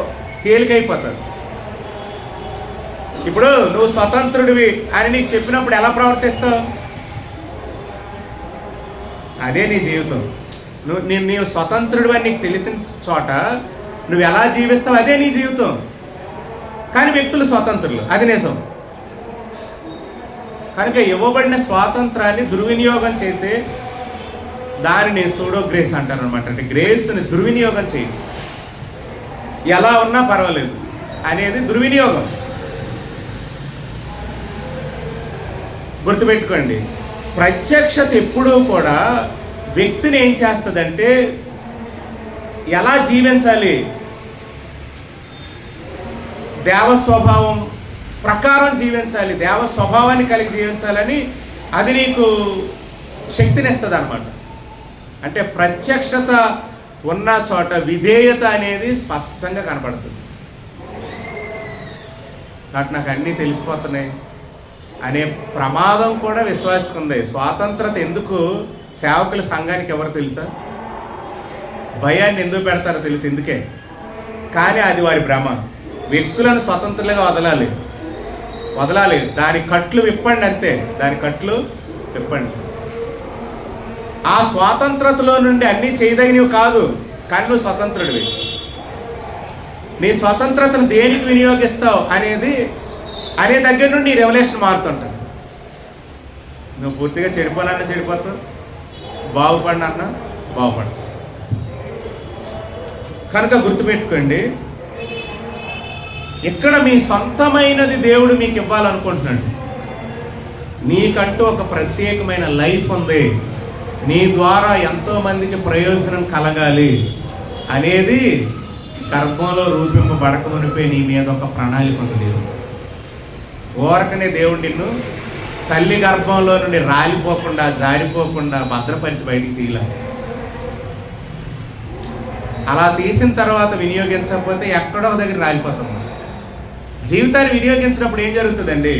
A: తేలికైపోతారు. ఇప్పుడు నువ్వు స్వతంత్రుడివి అని నీకు చెప్పినప్పుడు ఎలా ప్రవర్తిస్తావు? అదే నీ జీవితం. నీవు స్వతంత్రుడివి అని నీకు తెలిసిన చోట నువ్వు ఎలా జీవిస్తావు అదే నీ జీవితం. కానీ వ్యక్తులు స్వతంత్రులు, అది నిజం. కనుక ఇవ్వబడిన స్వాతంత్రాన్ని దుర్వినియోగం చేసే దానిని సూడో గ్రేస్ అంటారు అనమాట. అంటే గ్రేస్ని దుర్వినియోగం చేయి, ఎలా ఉన్నా పర్వాలేదు అనేది దుర్వినియోగం. గుర్తుపెట్టుకోండి, ప్రత్యక్షత ఎప్పుడూ కూడా వ్యక్తిని ఏం చేస్తుందంటే ఎలా జీవించాలి, దేవ స్వభావం ప్రకారం జీవించాలి, దేవ స్వభావాన్ని కలిగి జీవించాలని అది నీకు శక్తినిస్తుంది అన్నమాట. అంటే ప్రత్యక్షత ఉన్న చోట విధేయత అనేది స్పష్టంగా కనపడుతుంది. నాకు అన్నీ తెలిసిపోతున్నాయి అనే ప్రమాదం కూడా విశ్వాసకు ఉంది. స్వాతంత్రత ఎందుకు సేవకుల సంఘానికి ఎవరు తెలుసా? భయాన్ని ఎందుకు పెడతారో తెలుసు, ఎందుకే. కానీ అది వారి భ్రమ. వ్యక్తులను స్వతంత్రులుగా వదలాలి. దాని కట్లు విప్పండి, అంతే. దాని కట్లు విప్పండి. ఆ స్వాతంత్రతలో నుండి అన్నీ చేయదగినవి కాదు, కానీ నువ్వు స్వతంత్రుడివి. నీ స్వతంత్రతను దేనికి వినియోగిస్తావు అనే దగ్గర నుండి నీ రెవల్యూషన్ మారుతుంటుంది. నువ్వు పూర్తిగా చెడిపోనన్నా చెడిపోతావు, బాగుపడినన్నా బాగుపడతావు. కనుక గుర్తుపెట్టుకోండి, ఇక్కడ మీ సొంతమైనది దేవుడు మీకు ఇవ్వాలనుకుంటున్నాడు. నీకంటూ ఒక ప్రత్యేకమైన లైఫ్ ఉంది, నీ ద్వారా ఎంతోమందికి ప్రయోజనం కలగాలి అనేది గర్భంలో రూపింపబడక మునిపే నీ మీద ఒక ప్రణాళిక ఉంది. దేవుడు ఓరకనే దేవుడు నిన్ను తల్లి గర్భంలో నుండి రాలిపోకుండా జారిపోకుండా భద్రపరిచి బయటికి తీయాలి. అలా తీసిన తర్వాత వినియోగించకపోతే ఎక్కడో దగ్గర రాలిపోతాం. జీవితాన్ని వినియోగించినప్పుడు ఏం జరుగుతుందండి,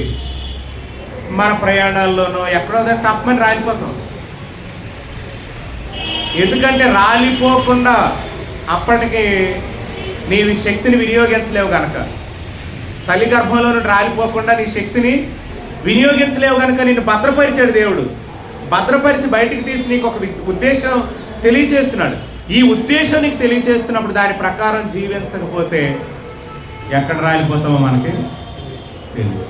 A: మన ప్రయాణాల్లోనో ఎక్కడో దగ్గర తప్పమని రాలిపోతాం. ఎందుకంటే రాలిపోకుండా అప్పటికి నీ శక్తిని వినియోగించలేవు కనుక, తల్లి గర్భంలో నుండి రాలిపోకుండా నీ శక్తిని వినియోగించలేవు కనుక నిన్ను భద్రపరిచాడు దేవుడు. భద్రపరిచి బయటికి తీసి నీకు ఒక ఉద్దేశం తెలియచేస్తున్నాడు. ఈ ఉద్దేశం నీకు తెలియచేస్తున్నప్పుడు దాని ప్రకారం జీవించకపోతే ఎక్కడ రాలిపోతామో మనకి తెలియదు.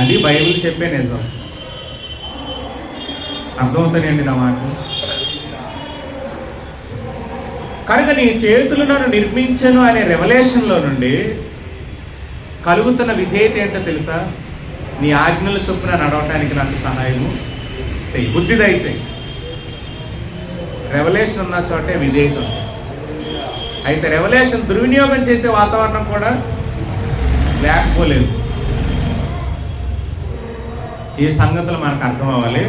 A: అది బైబిల్ చెప్పే నిజం. అర్థమవుతానండి నా మాట. కనుక నీ చేతులు నన్ను నిర్మించను అనే రెవల్యూషన్లో నుండి కలుగుతున్న విధేయత ఏంటో తెలుసా? నీ ఆజ్ఞల చొప్పున నడవటానికి నాకు సహాయము చెయ్యి, బుద్ధి దయచేయి. రెవల్యూషన్ ఉన్న చోటే విధేయత. అయితే రెవల్యూషన్ దుర్వినియోగం చేసే వాతావరణం కూడా లేకపోలేదు. ఈ సంగతులు మనకు అర్థం అవ్వాలి.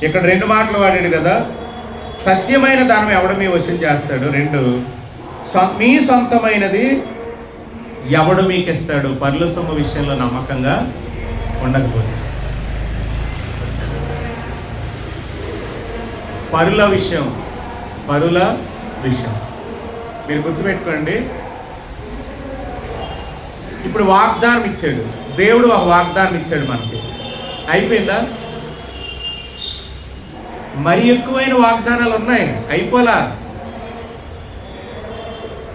A: ఇక్కడ 2 మాటలు వాడాడు కదా, సత్యమైన ధనం ఎవడు మీ వశం చేస్తాడు. 2, మీ సొంతమైనది ఎవడు మీకు ఇస్తాడు పరుల సొమ్ము విషయంలో నమ్మకంగా ఉండకపోతే. పరుల విషయం మీరు గుర్తుపెట్టుకోండి. ఇప్పుడు వాగ్దానం ఇచ్చాడు దేవుడు, ఒక వాగ్దానం ఇచ్చాడు మనకి, అయిపోయిందా? మరి ఎక్కువైన వాగ్దానాలు ఉన్నాయి, అయిపోలా.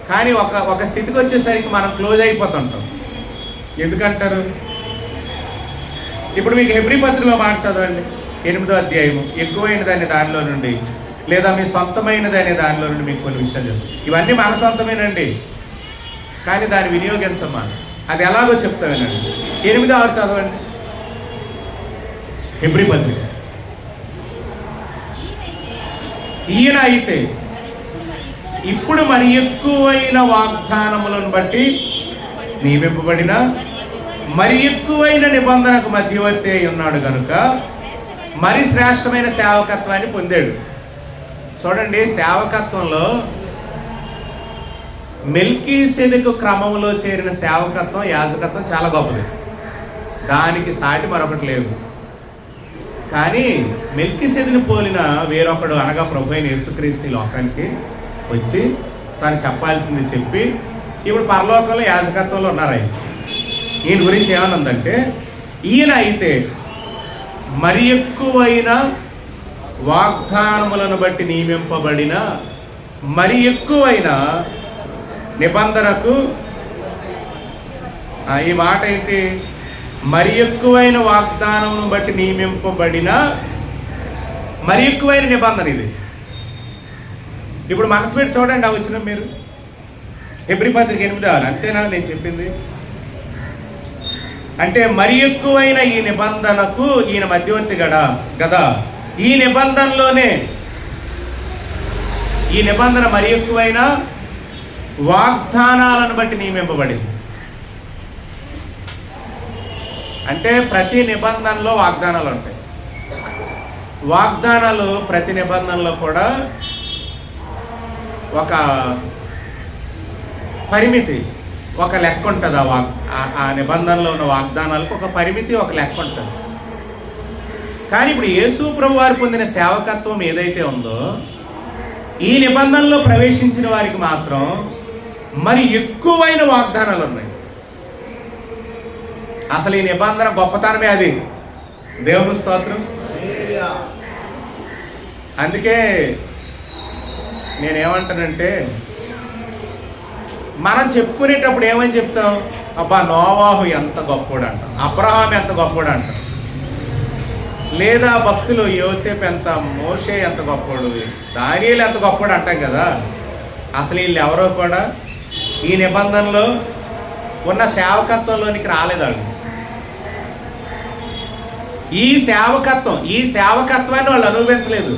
A: కానీ ఒక స్థితికి వచ్చేసరికి మనం క్లోజ్ అయిపోతుంటాం. ఎందుకంటారు? ఇప్పుడు మీకు హెబ్రీ పత్రికలో మాట చదవండి, 8వ అధ్యాయము. ఎక్కువైన దానిలో నుండి, లేదా మీ సొంతమైనది అనే దానిలో నుండి మీకు కొన్ని విషయాలు, ఇవన్నీ మన సొంతమేనండి, కానీ దాన్ని వినియోగించమ్మా. అది ఎలాగో చెప్తామేనండి. 8:6 చదవండి, హెబ్రీ పత్రిక. ఈయన అయితే ఇప్పుడు మరి ఎక్కువైన వాగ్దానములను బట్టి నియమింపబడిన మరి ఎక్కువైన నిబంధనకు మధ్యవర్తి అయి ఉన్నాడు కనుక మరి శ్రేష్టమైన సేవకత్వాన్ని పొందాడు. చూడండి, సేవకత్వంలో మెల్కీసెదెకు క్రమంలో చేరిన సేవకత్వం, యాజకత్వం చాలా గొప్పది, దానికి సాటి మరొకటి లేదు. కానీ మెల్కీసెదెకుని పోలిన వేరొకడు, అనగా ప్రభు అయిన యేసుక్రీస్తు ఈ లోకానికి వచ్చి తను చెప్పాల్సింది చెప్పి ఇప్పుడు పరలోకంలో యాజకత్వంలో ఉన్నారు. ఈయన గురించి ఏమనుందంటే, ఈయన అయితే మరి ఎక్కువైన వాగ్దానములను బట్టి నియమింపబడిన మరి ఎక్కువైన నిబంధనకు, ఈ మాట ఏంటి? మరి ఎక్కువైన వాగ్దానమును బట్టి నియమింపబడిన మరి ఎక్కువైన నిబంధన ఇది. ఇప్పుడు మనసు పెట్టి చూడండి, ఆ వచ్చిన మీరు హెబ్రీ పత్రిక 8:6, అంతేనా నేను చెప్పింది? అంటే మరి ఎక్కువైన ఈ నిబంధనకు ఈయన మధ్యవర్తి కదా. ఈ నిబంధనలోనే, ఈ నిబంధన మరి ఎక్కువైన వాగ్దానాలను బట్టి నియమింపబడింది. అంటే ప్రతి నిబంధనలో వాగ్దానాలు ఉంటాయి. వాగ్దానాలు ప్రతి నిబంధనలో కూడా ఒక పరిమితి, ఒక లెక్క ఉంటుంది. ఆ నిబంధనలో ఉన్న వాగ్దానాలకు ఒక పరిమితి, ఒక లెక్క ఉంటుంది. కానీ ఇప్పుడు యేసు ప్రభు వారు పొందిన సేవకత్వం ఏదైతే ఉందో, ఈ నిబంధనలో ప్రవేశించిన వారికి మాత్రం మరి ఎక్కువైన వాగ్దానాలు ఉన్నాయి. అసలు ఈ నిబంధన గొప్పతనమే అది. దేవుని స్తోత్రం. అందుకే నేనేమంటానంటే, మనం చెప్పుకునేటప్పుడు ఏమని చెప్తాం? అబ్బా నోవాహు ఎంత గొప్పోడు అంటాం, అబ్రహాం ఎంత గొప్పోడు అంటాం, లేదా భక్తులు యోసేపు ఎంత, మోషే ఎంత గొప్పోడు, దానియేలు ఎంత గొప్పోడు అంటాం కదా. అసలు వీళ్ళు ఎవరో కూడా ఈ నిబంధనలో ఉన్న సేవకత్వంలోనికి రాలేదు. వాళ్ళు ఈ సేవకత్వాన్ని వాళ్ళు అనుభవించలేదు.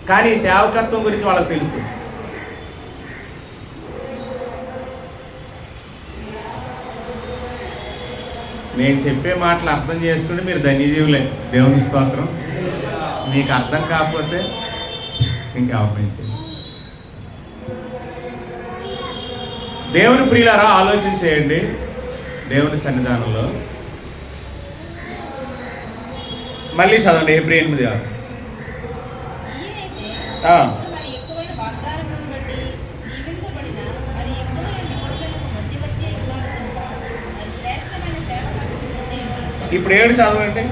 A: కానీ ఈ సేవకత్వం గురించి వాళ్ళకి తెలుసు. నేను చెప్పే మాటలు అర్థం చేసుకుంటే మీరు ధన్యజీవులే. దేవుని స్తోత్రం. మీకు అర్థం కాకపోతే ఇంకా అవపరించండి. దేవుని ప్రియులారా, ఆలోచించేయండి. దేవుని సన్నిధానంలో మళ్ళీ చదవండి, హెబ్రీ 8:6. ఇప్పుడు 7 చదవండి.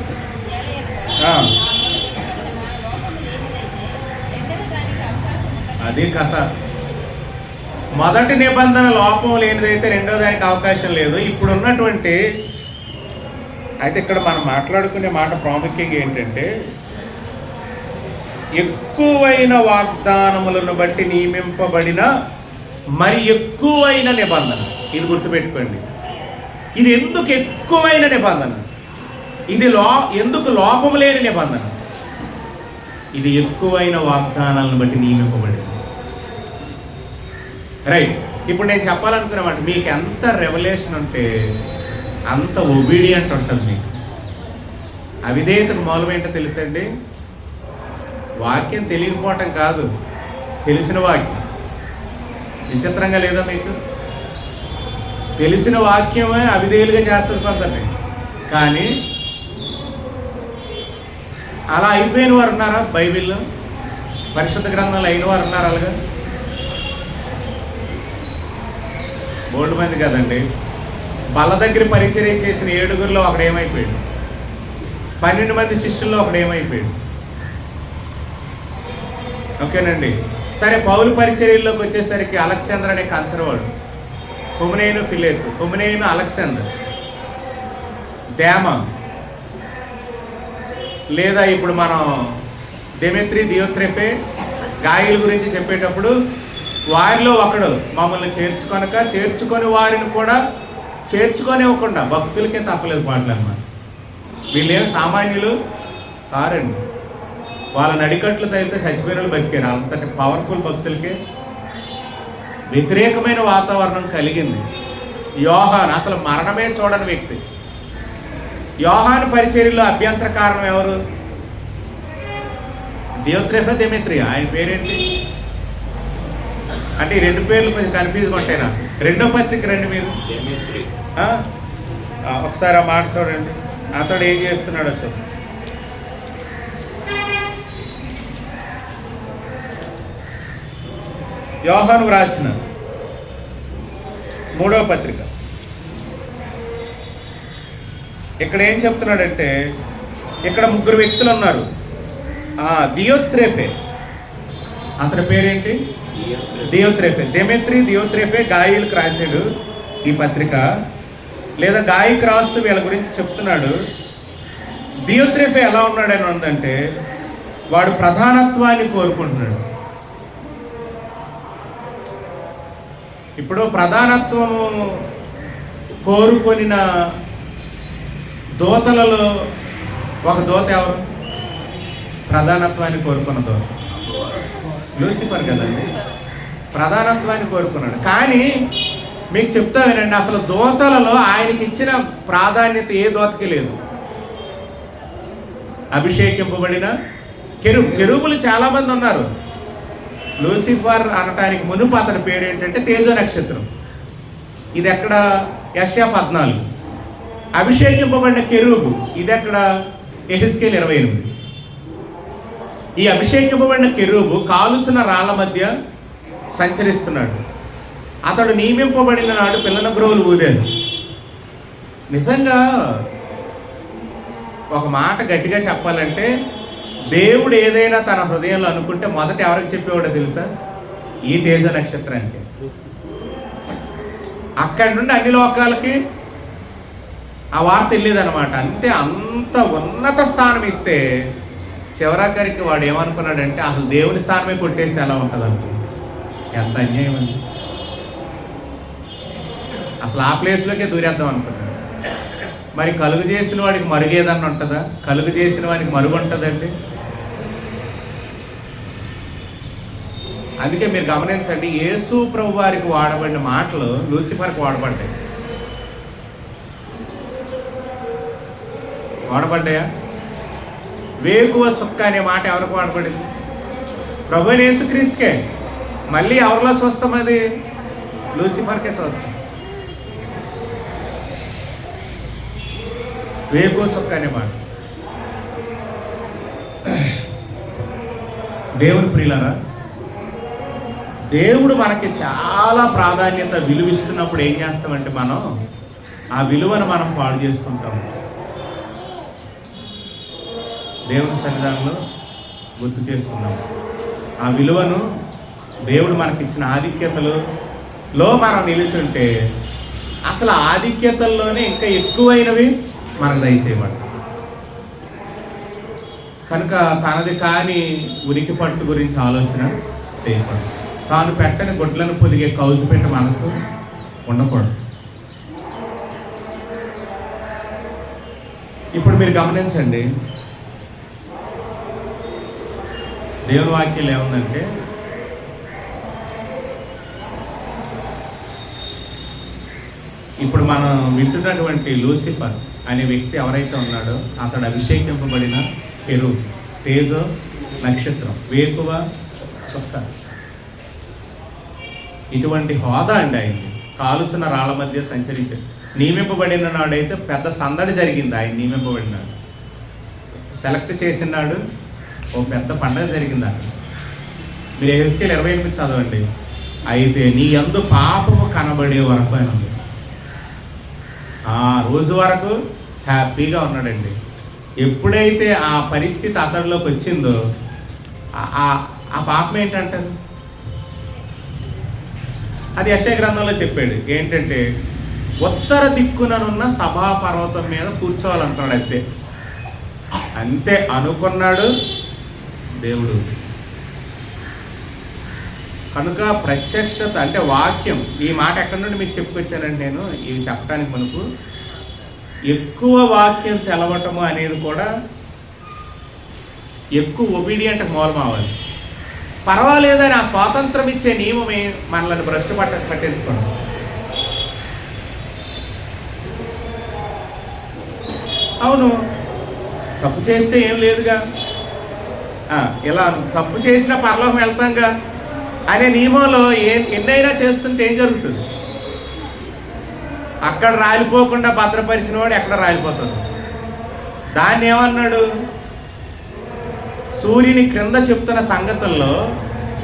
A: అది కథ. మొదటి నిబంధన లోపం లేనిదైతే రెండో దానికి అవకాశం లేదు. ఇప్పుడు ఉన్నటువంటి, అయితే ఇక్కడ మనం మాట్లాడుకునే మాట ప్రాముఖ్యంగా ఏంటంటే, ఎక్కువైన వాగ్దానములను బట్టి నియమింపబడిన మరి ఎక్కువైన నిబంధన. ఇది గుర్తుపెట్టుకోండి. ఇది ఎందుకు ఎక్కువైన నిబంధన? ఇది ఎందుకు లోపం లేని నిబంధన? ఇది ఎక్కువైన వాగ్దానాలను బట్టి నియమింపబడింది. రైట్. ఇప్పుడు నేను చెప్పాలనుకునే మాట, మీకు ఎంత రెవల్యూషన్ ఉంటే అంత ఒబీడియంట్ ఉంటుంది మీకు. అవిధేయతకు మూలం ఏంటో తెలుసండి? వాక్యం తెలియకపోవటం కాదు, తెలిసిన వాక్యం. విచిత్రంగా లేదా మీకు? తెలిసిన వాక్యమే అవిధేయులుగా చేస్తుంది కొందరిని. కానీ అలా అయిపోయిన వారు ఉన్నారా? బైబిల్లో పరిశుద్ధ గ్రంథంలో అయిన వారు ఉన్నారు అలాగా? బోల్డ్ మంది కదండి. బల్ల దగ్గర పరిచర్య చేసిన 7గురిలో ఒకడేమైపోయాడు, 12 మంది శిష్యుల్లో ఒకడేమైపోయాడు. ఓకేనండి. సరే, పౌలు పరిచర్యల్లోకి వచ్చేసరికి అలెగ్జాండర్ అనే కన్సర్వాడు, హుమనేను ఫిలేతు, హుమనేను అలెగ్జాండర్, దేమా, లేదా ఇప్పుడు మనం డెమెత్రి, దియోత్రెఫే, గాయల గురించి చెప్పేటప్పుడు వారిలో ఒకడు మమ్మల్ని చేర్చుకొని వారిని కూడా చేర్చుకొనివ్వకుండా భక్తులకే తప్పలేదు పాటలు అన్నమాట. వీళ్ళేమి సామాన్యులు కారండి. వాళ్ళ నడికట్లు తగిలితే చచ్చిపోయిన వాళ్ళు బతికారు. అంతటి పవర్ఫుల్ భక్తులకే వ్యతిరేకమైన వాతావరణం కలిగింది. యోహాను అసలు మరణమే చూడని వ్యక్తి. యోహాను పరిచర్యలో అభ్యంతర కారణం ఎవరు? దియోత్రెఫే, డెమెత్రియా? ఆయన పేరేంటి అంటే ఈ 2 పేర్లు కొంచెం కన్ఫ్యూజ్గా ఉంటాయినా. 2వ పత్రిక రండి మీరు, ఒకసారి ఆ మాట చూడండి. అతడు ఏం చేస్తున్నాడు వచ్చి. యోహాను వ్రాసిన 3వ పత్రిక. ఇక్కడ ఏం చెప్తున్నాడంటే, ఇక్కడ 3 వ్యక్తులు ఉన్నారు. దియోత్రెఫే, అతని పేరేంటి? దియోత్రెఫే. డెమెత్రి, దియోత్రెఫే గాయలకు రాశాడు ఈ పత్రిక, లేదా గాయకు రాస్తూ వీళ్ళ గురించి చెప్తున్నాడు. దియోత్రెఫే ఎలా ఉన్నాడని ఉందంటే, వాడు ప్రధానత్వాన్ని కోరుకుంటున్నాడు. ఇప్పుడు ప్రధానత్వము కోరుకొనిన దూతలలో ఒక దూత ఎవరు? ప్రధానత్వాన్ని కోరుకున్న దూత లూసిఫర్ కదండి. ప్రధానత్వాన్ని కోరుకున్నాడు. కానీ మీకు చెప్తా వినండి, అసలు దూతలలో ఆయనకి ఇచ్చిన ప్రాధాన్యత ఏ దూతకి లేదు. అభిషేకింపబడిన కెరూబులు చాలామంది ఉన్నారు. లూసిఫర్ అనటానికి మునుపు అతని పేరు ఏంటంటే తేజో నక్షత్రం. ఇది ఎక్కడ? యెషయా 14. అభిషేకింపబడిన కెరూబు ఇది ఎక్కడ? యెహెజ్కేలు 28. ఈ అభిషేకింపబడిన కెరూబు కాలుచున్న రాళ్ల మధ్య సంచరిస్తున్నాడు. అతడు నియమింపబడిన నాడు పిల్లల గ్రోవులు ఊదాడు. నిజంగా ఒక మాట గట్టిగా చెప్పాలంటే, దేవుడు ఏదైనా తన హృదయంలో అనుకుంటే మొదట ఎవరికి చెప్పేవాడో తెలుసా? ఈ తేజ నక్షత్రానికి. అక్కడి నుండి అన్ని లోకాలకి ఆ వార్త వెళ్ళేదనమాట. అంటే అంత ఉన్నత స్థానం ఇస్తే చివరాఖరికి వాడు ఏమనుకున్నాడంటే, అసలు దేవుని స్థానమే కొట్టేస్తే ఎలా ఉంటుంది అనుకో. ఎంత అన్యాయం అండి. అసలు ఆ ప్లేస్లోకే దూరేద్దాం అనుకున్నాడు. మరి కలుగు చేసిన వాడికి మరుగేదన్నా ఉంటుందా? కలుగు చేసిన వాడికి మరుగు ఉంటుందండి. అందుకే మీరు గమనించండి, యేసు ప్రభు వారికి వాడబడిన మాటలు లూసిఫర్కి వాడబడ్డాయా? వేకువ చుక్క అనే మాట ఎవరికి వాడబడింది? ప్రభు అయిన యేసుక్రీస్తుకే. మళ్ళీ ఎవరిలో చూస్తాం? అది లూసిఫర్కే చూస్తాం. వేకువ చుక్క అనే మాట. దేవుని ప్రియులారా, దేవుడు మనకి చాలా ప్రాధాన్యత విలువిస్తున్నప్పుడు ఏం చేస్తామంటే, మనం ఆ విలువను మనం పాడు చేసుకుంటాం. దేవుని సన్నిధానంలో గుర్తు చేసుకున్నాం ఆ విలువను. దేవుడు మనకిచ్చిన ఆధిక్యతలలో మనం నిలుచుంటే అసలు ఆధిక్యతల్లోనే ఇంకా ఎక్కువైనవి మనకు దయచేయబడతాయి. కనుక తనది కాని ఉనికి పట్టు గురించి ఆలోచన చేయకూడదు. తాను పెట్టని గుడ్లను పొదిగే కౌజు పెట్ట మనసు ఉండకూడదు. ఇప్పుడు మీరు గమనించండి, దేవుని వాక్యం ఏముందంటే, ఇప్పుడు మనం వింటున్నటువంటి లూసిఫర్ అనే వ్యక్తి ఎవరైతే ఉన్నాడో అతడు అభిషేకింపబడిన కెరూబు, తేజో నక్షత్రం, వేకువ చుక్క. ఇటువంటి హోదా అండి ఆయన్ని. కాలుచున్న రాళ్ళ మధ్య సంచరించాడు. నియమింపబడిన నాడైతే పెద్ద సందడి జరిగింది. ఆయన నియమింపబడినాడు, సెలెక్ట్ చేసినాడు, ఓ పెద్ద పండగ జరిగింది అక్కడ. మీరు ఎహెజ్కేలు 28 చదవండి. అయితే నీ యందు పాపము కనబడే వరకు ఆయన ఉంది. ఆ రోజు వరకు హ్యాపీగా ఉన్నాడండి. ఎప్పుడైతే ఆ పరిస్థితి అతడిలోకి వచ్చిందో ఆ పాపం ఏంటంటారు? అది యెషయా గ్రంథంలో చెప్పాడు. ఏంటంటే ఉత్తర దిక్కుననున్న సభా పర్వతం మీద కూర్చోవాలనుకున్నాడు. అంతే అంతే అనుకున్నాడు దేవుడు. కనుక ప్రత్యక్షత అంటే వాక్యం. ఈ మాట ఎక్కడి నుండి మీకు చెప్పుకొచ్చానండి నేను ఇవి చెప్పడానికి మనకు. ఎక్కువ వాక్యం తెలవటము అనేది కూడా ఎక్కువ ఒబీడియంట్ మూలం అవ్వాలి. పర్వాలేదని ఆ స్వాతంత్రం ఇచ్చే నియమమే మనల్ని భ్రష్టు పట్టించుకోండి. అవును, తప్పు చేస్తే ఏం లేదుగా, ఇలా తప్పు చేసినా పరలోకం వెళ్తాంగా అనే నియమంలో ఎన్నైనా చేస్తుంటే ఏం జరుగుతుంది? అక్కడ రాలిపోకుండా భద్రపరిచిన వాడు ఎక్కడ రాలిపోతాడు. దాన్ని ఏమన్నాడు? సూర్యుని క్రింద చెప్తున్న సంగతుల్లో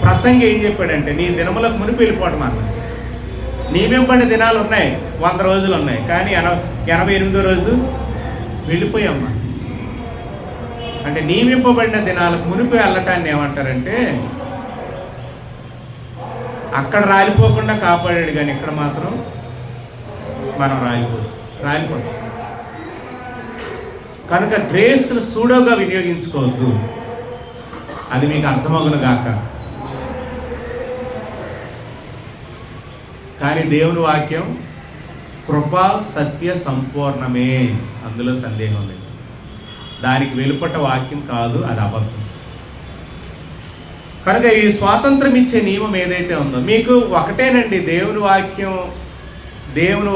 A: ప్రసంగి ఏం చెప్పాడంటే నీ దినములకు మునిపి వెళ్ళిపోవటం అన్నాడు. నియమింపడిన దినాలు ఉన్నాయి, 100 రోజులు ఉన్నాయి, కానీ 88వ రోజు వెళ్ళిపోయామ్మా. అంటే నియమింపబడిన దినాలకు మునిపి వెళ్ళటాన్ని ఏమంటారంటే అక్కడ రాలిపోకుండా కాపాడాడు, కానీ ఇక్కడ మాత్రం మనం రాలిపోతాం. కనుక గ్రేస్ను సూడోగా వినియోగించుకోవద్దు. అది మీకు అర్థమగును గాక. కానీ దేవుని వాక్యం కృప సత్య సంపూర్ణమే, అందులో సందేహం లేదు. దానికి వెలుపట వాక్యం కాదు, అది అబద్ధం. కనుక ఈ స్వాతంత్రం ఇచ్చే నియమం ఏదైతే ఉందో మీకు ఒకటేనండి. దేవుని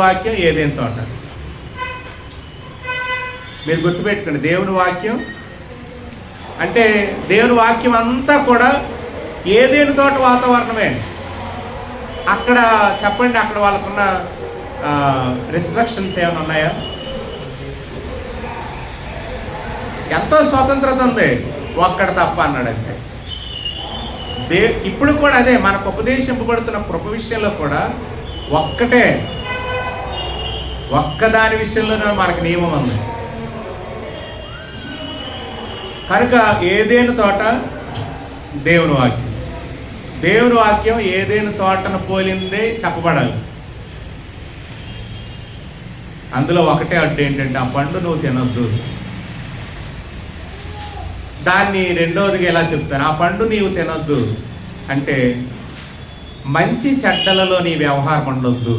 A: వాక్యం ఏదేని తోట. మీరు గుర్తుపెట్టుకోండి, దేవుని వాక్యం అంటే దేవుని వాక్యం అంతా కూడా ఏదేని తోట వాతావరణమే. అక్కడ చెప్పండి, అక్కడ వాళ్ళకున్న రిస్ట్రిక్షన్స్ ఏమైనా ఉన్నాయా? ఎంతో స్వతంత్రత ఉంది, ఒక్కడ తప్ప అన్నాడంటే. ఇప్పుడు కూడా అదే మనకు ఉపదేశింపబడుతున్న కృప విషయంలో కూడా ఒక్కదాని విషయంలోనే మనకు నియమం ఉంది. కనుక ఏదేను తోట దేవుని వాక్యం ఏదేను తోటను పోలిందే చెప్పబడాలి. అందులో ఒకటే అడ్డు ఏంటంటే ఆ పండు నువ్వు తినొద్దు. దాన్ని రెండవదిగా ఎలా చెప్తాను? ఆ పండు నీవు తినొద్దు అంటే మంచి చెడ్డలలో నీ వ్యవహారం ఉండొద్దు.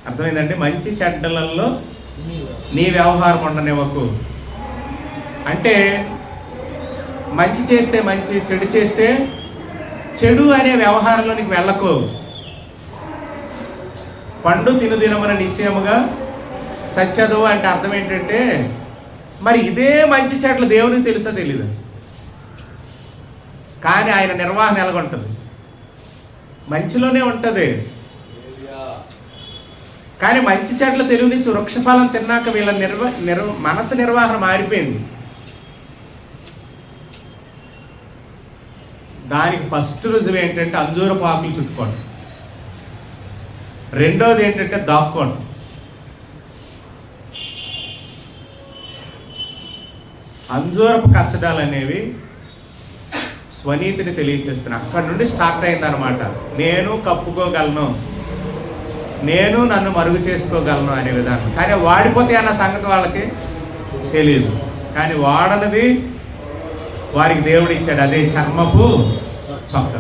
A: అర్థమైందండి? మంచి చెడ్డలలో నీ వ్యవహారం ఉండనివ్వకు. అంటే మంచి చేస్తే మంచి, చెడు చేస్తే చెడు అనే వ్యవహారంలో నీకు వెళ్ళకు. పండు తినుదినమున నిశ్చయముగా చచ్చదు అంటే అర్థం ఏంటంటే మరి ఇదే మంచి చెడ్డలు దేవునికి తెలుసా తెలీదు, కానీ ఆయన నిర్వహణ ఎలాగుంటుంది? మంచిలోనే ఉంటుంది. కానీ మంచి చెడ్డలు తెలుగు నుంచి వృక్షఫలం తిన్నాక వీళ్ళ మనసు నిర్వహణ మారిపోయింది. దానికి ఫస్ట్ రుజువు ఏంటంటే అంజూరపు ఆకులు చుట్టుకోండి. రెండోది ఏంటంటే దాక్కోండి. అంజూరపు కచ్చడాలు అనేవి స్వనీతిని తెలియచేస్తున్నాయి. అక్కడి నుండి స్టార్ట్ అయిందనమాట. నేను కప్పుకోగలను, నేను నన్ను మరుగు చేసుకోగలను అనే విధానం. కానీ వాడిపోతే అన్న సంగతి వాళ్ళకి తెలియదు. కానీ వాడనది వారికి దేవుడు ఇచ్చాడు, అదే చర్మపు చొక్క.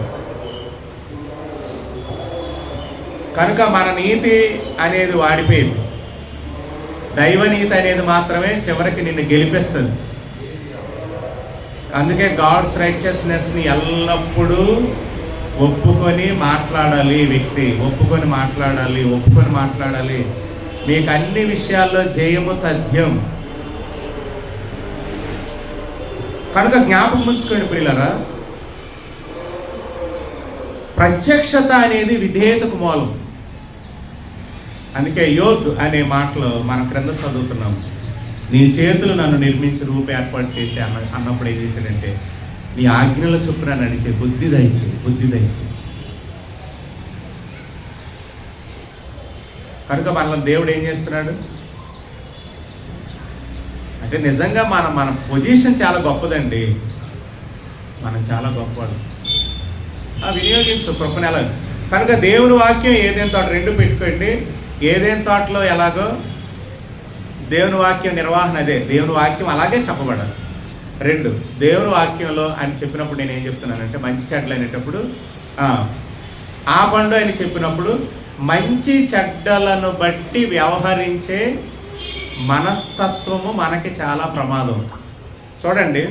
A: కనుక మన నీతి అనేది వాడిపోయింది. దైవనీతి అనేది మాత్రమే చివరికి నిన్ను గెలిపిస్తుంది. అందుకే గాడ్స్ రైచియస్నెస్ని ఎల్లప్పుడూ ఒప్పుకొని మాట్లాడాలి. వ్యక్తి ఒప్పుకొని మాట్లాడాలి. మీకు అన్ని విషయాల్లో జయము తథ్యం. కనుక జ్ఞాపకం ఉంచుకోండి ప్రియులారా, ప్రత్యక్షత అనేది విధేయతకు మూలం. అందుకే యోగ్ అనే మాటలో మనం క్రింద చదువుతున్నాము, నీ చేతులు నన్ను నిర్మించి రూపు ఏర్పాటు చేసి అన్నప్పుడు ఏం చేశాడంటే, నీ ఆజ్ఞల చొప్పున నడిచే బుద్ధి దయచే. కనుక మనల్ని దేవుడు ఏం చేస్తున్నాడు అంటే, నిజంగా మన పొజిషన్ చాలా గొప్పదండి, మనం చాలా గొప్పవాడు. వినియోగించు కృపను ఎలా. కనుక దేవుని వాక్యం ఏదైనా తోట రెండు పెట్టుకోండి. ఏదైనా తోటలో ఎలాగో దేవుని వాక్యం నిర్వహణ అదే, దేవుని వాక్యం అలాగే చెప్పబడాలి. రెండు, దేవుని వాక్యంలో అని చెప్పినప్పుడు నేను ఏం చెప్తున్నానంటే, మంచి చెడ్డలు అనేటప్పుడు ఆ పండు అని చెప్పినప్పుడు మంచి చెడ్డలను బట్టి వ్యవహరించే మనస్తత్వము మనకి చాలా ప్రమాదం. చూడండి,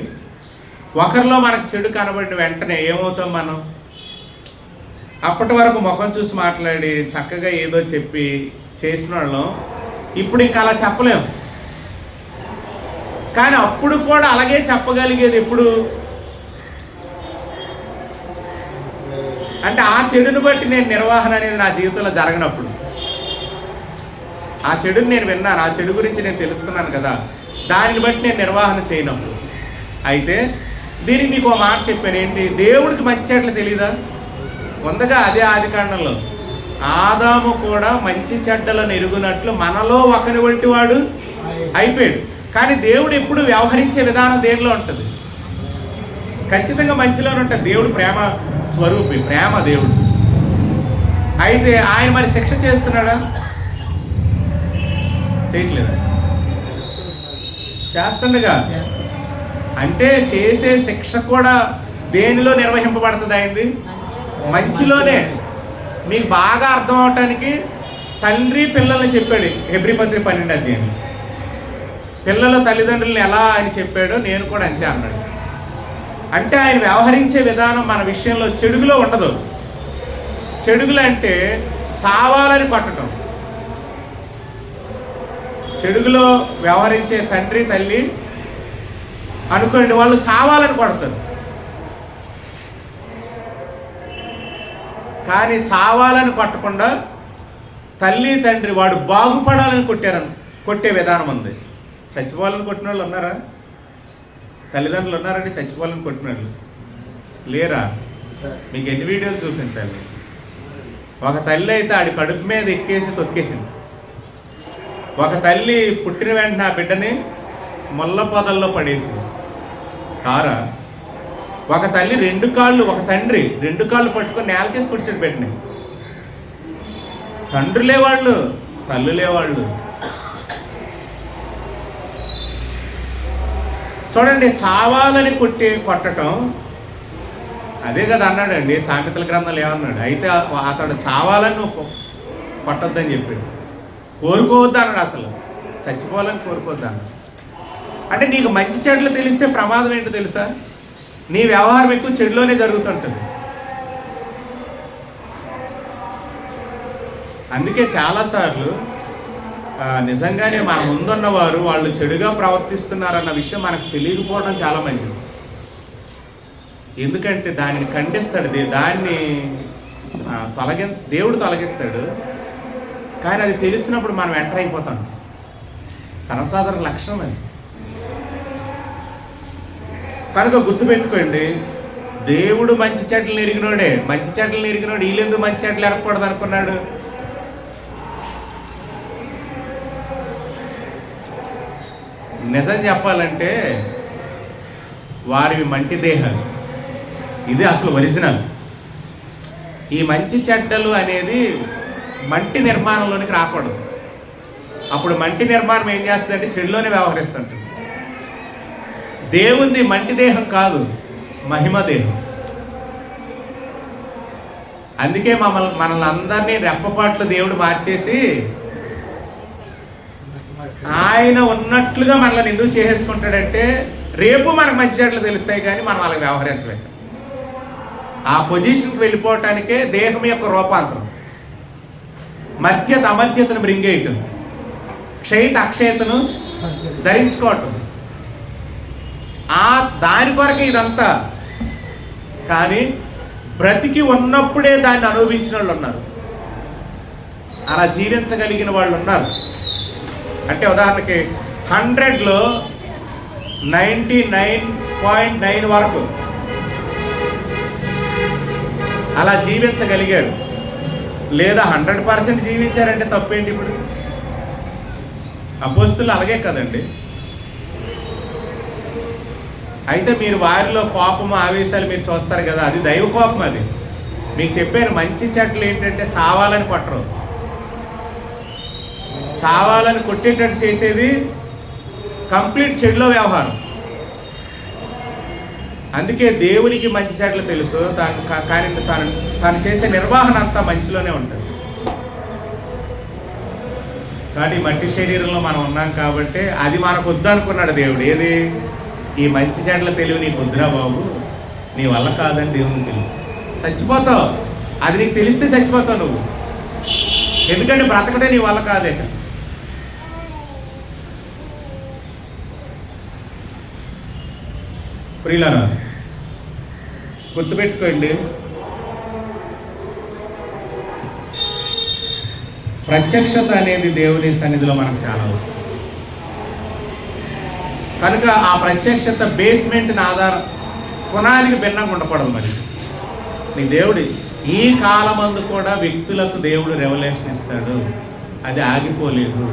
A: ఒకరిలో మనకు చెడు కనబడిన వెంటనే ఏమవుతాం మనం? అప్పటి వరకు ముఖం చూసి మాట్లాడి చక్కగా ఏదో చెప్పి చేసిన వాళ్ళం ఇప్పుడు ఇంకా అలా చెప్పలేము. కానీ అప్పుడు కూడా అలాగే చెప్పగలిగేది ఎప్పుడు అంటే, ఆ చెడుని బట్టి నేను నిర్వహణ అనేది నా జీవితంలో జరగనప్పుడు. ఆ చెడుని నేను విన్నాను, ఆ చెడు గురించి నేను తెలుసుకున్నాను కదా, దానిని బట్టి నేను నిర్వహణ చేయనప్పుడు. అయితే దీనికి మీకు ఒక మాట చెప్పాను, ఏంటి? దేవుడికి మంచి చెడ్డలు తెలీదా? ఉందగా, అదే ఆదికాండంలో ఆదాము కూడా మంచి చెడ్డలను ఎరుగునట్లు మనలో ఒకరి వంటి వాడు అయిపోయాడు. కానీ దేవుడు ఎప్పుడు వ్యవహరించే విధానం దేనిలో ఉంటుంది? ఖచ్చితంగా మంచిలోనే ఉంటుంది. దేవుడు ప్రేమ స్వరూపి, ప్రేమ దేవుడు. అయితే ఆయన మరి శిక్ష చేస్తున్నాడా? చేయట్లేదా? చేస్తుండగా. అంటే చేసే శిక్ష కూడా దేనిలో నిర్వహింపబడుతుంది? అయింది మంచిలోనే. మీకు బాగా అర్థం అవటానికి తండ్రి పిల్లల్ని చెప్పాడు హెబ్రీ పత్రిక 12వ అధ్యాయం. పిల్లల తల్లిదండ్రులను ఎలా అని చెప్పాడో నేను కూడా అంతే అన్నాడు. అంటే ఆయన వ్యవహరించే విధానం మన విషయంలో చెడుగులో ఉండదు. చెడుగులు అంటే చావాలని కొట్టడం. చెడుగులో వ్యవహరించే తండ్రి తల్లి అనుకోండి, వాళ్ళు చావాలని కొడతారు. కానీ చావాలని కొట్టకుండా తల్లి తండ్రి వాడు బాగుపడాలని కొట్టే విధానం ఉంది. చచ్చిపోవాలని కొట్టిన వాళ్ళు ఉన్నారా? తల్లిదండ్రులు ఉన్నారండి చచ్చిపోవాలని కొట్టిన వాళ్ళు లేరా? మీకు ఎన్ని వీడియోలు చూపించాలి? ఒక తల్లి అయితే ఆడి కడుపు మీద ఎక్కేసి తొక్కేసింది. ఒక తల్లి పుట్టిన వెంటనే ఆ బిడ్డని ముళ్ళ పొదల్లో పడేసింది. కారా? ఒక తల్లి ఒక తండ్రి రెండు కాళ్ళు పట్టుకొని నేలకేసి కుడిసి పెట్టినాయి. తండ్రులే వాళ్ళు, తల్లులే వాళ్ళు. చూడండి, చావాలని కొట్టడం అదే కదా అన్నాడండి సామెతల గ్రంథాలు. ఏమన్నాడు? అయితే అతడు చావాలని నువ్వు కొట్టొద్దని చెప్పాడు. కోరుకోవద్దు అన్నాడు. అసలు చచ్చిపోవాలని కోరుకోవద్దు అన్నాడు. అంటే నీకు మంచి చెడులు తెలిస్తే ప్రమాదం ఏంటో తెలుసా? నీ వ్యవహారం ఎక్కువ చెడులోనే జరుగుతుంటుంది. అందుకే చాలాసార్లు నిజంగానే మన ముందున్నవారు వాళ్ళు చెడుగా ప్రవర్తిస్తున్నారన్న విషయం మనకు తెలియకపోవడం చాలా మంచిది. ఎందుకంటే దాన్ని ఖండిస్తాడు, దాన్ని దేవుడు తొలగిస్తాడు. కానీ అది తెలిసినప్పుడు మనం ఎంటర్ అయిపోతాం. సర్వసాధారణ లక్షణం అది. కనుక గుర్తుపెట్టుకోండి, దేవుడు మంచి చెడ్డలు ఎరిగినోడే. మంచి చెడ్డలు ఎరిగినోడు వీళ్ళెందుకు మంచి చెడ్డలు ఎరగకూడదు అనుకున్నాడు? నిజం చెప్పాలంటే వారివి మంటి దేహాలు. ఇది అసలు ఒరిజినల్. ఈ మంచి చెడ్డలు అనేది మంటి నిర్మాణంలోనికి రాకూడదు. అప్పుడు మంటి నిర్మాణం ఏం చేస్తుందంటే చెడులోనే వ్యవహరిస్తుంటుంది. దేవుంది మంటి దేహం కాదు, మహిమ దేహం. అందుకే మనల్ని అందరినీ రెప్పపాట్లు దేవుడు మార్చేసి ఆయన ఉన్నట్లుగా మనల్ని ఎందుకు చేసేసుకుంటాడంటే, రేపు మనకు మంచి చెడ్డలు తెలుస్తాయి కానీ మనం వాళ్ళకి వ్యవహరించలేక ఆ పొజిషన్కి వెళ్ళిపోవటానికే దేహం యొక్క రూపాంతరం. మధ్యత అమధ్యతను బ్రింగేయటం, క్షయిత అక్షయతను ధరించుకోవటం. దాని కొరకే ఇదంతా. కానీ బ్రతికి ఉన్నప్పుడే దాన్ని అనుభవించిన వాళ్ళు ఉన్నారు, అలా జీవించగలిగిన వాళ్ళు ఉన్నారు. అంటే ఉదాహరణకి 100లో 99.9 వరకు అలా జీవించగలిగాడు. లేదా 100% జీవించారంటే తప్పేంటి? ఇప్పుడు అపోస్తులు అలాగే కదండి. అయితే మీరు వారిలో కోపము ఆవేశాలు మీరు చూస్తారు కదా, అది దైవ కోపం. అది మీకు చెప్పాను. మంచి చెట్లు ఏంటంటే చావాలని కొట్టరు, చావాలని కొట్టేటట్టు చేసేది కంప్లీట్ చెడులో వ్యవహారం. అందుకే దేవునికి మంచి చెట్లు తెలుసు, కానీ తను చేసే నిర్వహణ అంతా మంచిలోనే ఉంటుంది. కానీ మట్టి శరీరంలో మనం ఉన్నాం కాబట్టి అది మనకు వద్దనుకున్నాడు దేవుడు. ఏది? ఈ మంచి చెడ్ల తెలివి నీకు వద్దురా బాబు, నీ వల్ల కాదని దేవునికి తెలుసు. చచ్చిపోతావు, అది నీకు తెలిస్తే చచ్చిపోతావు నువ్వు. ఎందుకంటే బ్రతకడే నీ వల్ల కాదే. ప్రియులారా, గుర్తుపెట్టుకోండి, ప్రత్యక్షత అనేది దేవుని సన్నిధిలో మనకు చాలా అవసరం. కనుక ఆ ప్రత్యక్షత బేస్మెంట్ని ఆధారం పునాదికి భిన్నంగా ఉండకూడదు. మరి నీ దేవుడి ఈ కాలమందు కూడా వ్యక్తులకు దేవుడు రెవల్యూషన్ ఇస్తాడు, అది ఆగిపోలేదు.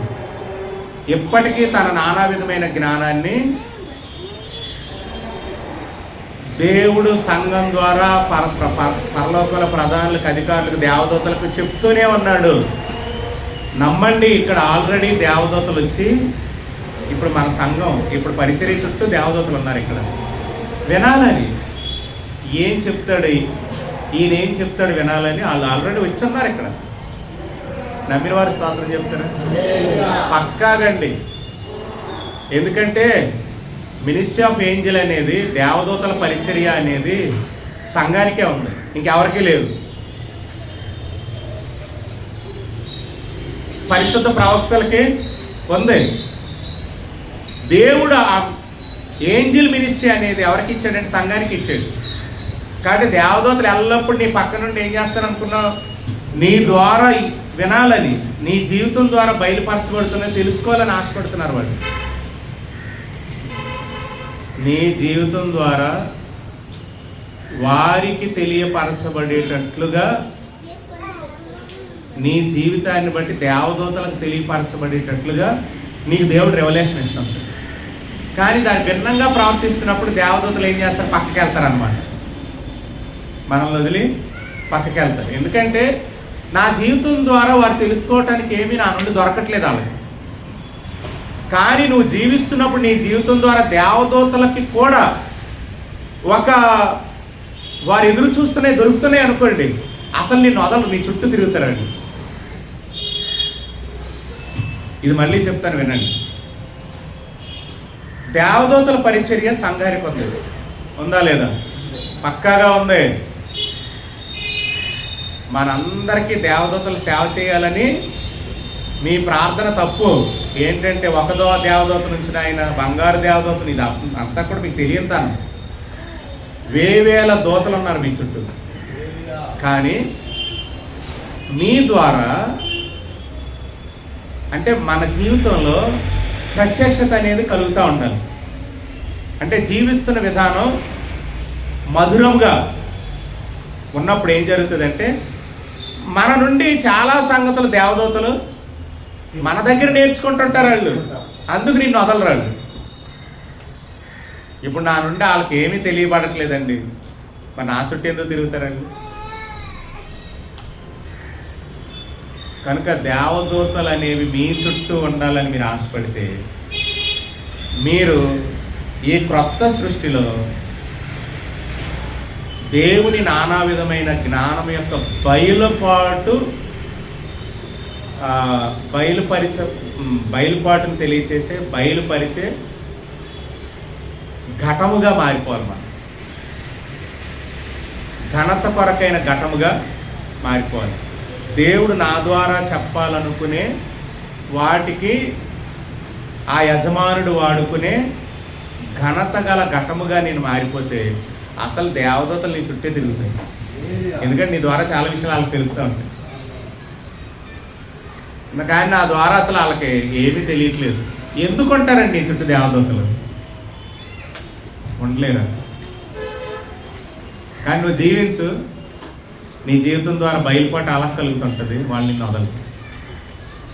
A: ఎప్పటికీ తన నానా విధమైన జ్ఞానాన్ని దేవుడు సంఘం ద్వారా పరలోకాల ప్రధానులకు, అధికారులకు, దేవదూతలకు చెప్తూనే ఉన్నాడు. నమ్మండి, ఇక్కడ ఆల్రెడీ దేవదూతలు వచ్చి ఇప్పుడు మన సంఘం ఇప్పుడు పరిచర్య చుట్టూ దేవదూతలు ఉన్నారు. ఇక్కడ వినాలని ఏం చెప్తాడు, ఈయన ఏం చెప్తాడు వినాలని వాళ్ళు ఆల్రెడీ వచ్చి ఉన్నారు. ఇక్కడ నమ్మిన వారు స్తోత్రం చెప్తారా? పక్కాగండి. ఎందుకంటే మినిస్ట్రీ ఆఫ్ ఏంజెల్ అనేది, దేవదూతల పరిచర్య అనేది సంఘానికే ఉంది, ఇంకెవరికీ లేదు. పరిశుద్ధ ప్రవక్తలకి ఉంది. దేవుడు ఆ ఏంజెల్ మినిస్ట్రీ అనేది ఎవరికి ఇచ్చాడంటే సంఘానికి ఇచ్చాడు. కాబట్టి దేవదూతలు ఎల్లప్పుడూ నీ పక్క నుండి ఏం చేస్తారు అనుకున్నావు? నీ ద్వారా వినాలని, నీ జీవితం ద్వారా బయలుపరచబడుతున్నది తెలుసుకోవాలని ఆశపడుతున్నారు వాళ్ళు. నీ జీవితం ద్వారా వారికి తెలియపరచబడేటట్లుగా, నీ జీవితాన్ని బట్టి దేవదూతలకు తెలియపరచబడేటట్లుగా నీకు దేవుడు రెవల్యూషన్ ఇస్తుంటాడు. కానీ దాని భిన్నంగా ప్రవర్తిస్తున్నప్పుడు దేవదూతలు ఏం చేస్తారు? పక్కకి వెళ్తారనమాట. మనల్ని వదిలి పక్కకి వెళ్తారు. ఎందుకంటే నా జీవితం ద్వారా వారు తెలుసుకోవటానికి ఏమీ నా నుండి దొరకట్లేదు వాళ్ళకి. కానీ నువ్వు జీవిస్తున్నప్పుడు నీ జీవితం ద్వారా దేవదూతలకి కూడా వారు ఎదురు చూస్తున్నాయి, దొరుకుతున్నాయి అనుకోండి, అసలు నిన్ను వదలరు, నీ చుట్టూ తిరుగుతారండి. ఇది మళ్ళీ చెప్తాను వినండి. దేవదూతల పరిచర్య సంఘానికి ఉంది, ఉందా లేదా? పక్కాగా ఉంది. మనందరికీ దేవదూతలు సేవ చేయాలని మీ ప్రార్థన తప్పు. ఏంటంటే ఒకదో దేవదూత నుంచి ఆయన బంగారు దేవదూతను, ఇది అంతా కూడా మీకు తెలియతాను. వేవేల దూతలు ఉన్నారు మీ చుట్టూ. కానీ మీ ద్వారా అంటే మన జీవితంలో ప్రత్యక్షత అనేది కలుగుతూ ఉండాలి. అంటే జీవిస్తున్న విధానం మధురంగా ఉన్నప్పుడు ఏం జరుగుతుందంటే మన నుండి చాలా సంగతులు దేవదూతలు మన దగ్గర నేర్చుకుంటుంటారు వాళ్ళు. అందుకు నిన్ను వదలరాళ్ళు. ఇప్పుడు నా నుండి వాళ్ళకి ఏమీ తెలియబడట్లేదండి, మరి నా చుట్టూ ఎందుకు తిరుగుతారండి? కనుక దేవదూతలు అనేవి మీ చుట్టూ ఉండాలని మీరు ఆశపడితే, మీరు ఈ క్రొత్త సృష్టిలో దేవుని నానా విధమైన జ్ఞానం యొక్క బయలుపాటును తెలియచేసే, బయలుపరిచే ఘటముగా మారిపోవాలి. మనం ఘనత కొరకైన ఘటముగా మారిపోవాలి. దేవుడు నా ద్వారా చెప్పాలనుకునే వాటికి ఆ యజమానుడు వాడుకునే ఘనత గల ఘటముగా నేను మారిపోతే అసలు దేవదూతలు నీ చుట్టే తిరుగుతాయి. ఎందుకంటే నీ ద్వారా చాలా విషయాలు వాళ్ళకి తెలుస్తూ ఉంటాయి. కానీ నా ద్వారా అసలు వాళ్ళకి ఏమీ తెలియట్లేదు. ఎందుకు ఉంటారండి నీ చుట్టూ దేవదూతలు? ఉండలేరా? కానీ నువ్వు జీవించు, నీ జీవితం ద్వారా బయలుపాటు అలా కలుగుతుంటుంది. వాళ్ళు నిన్ను వదలు.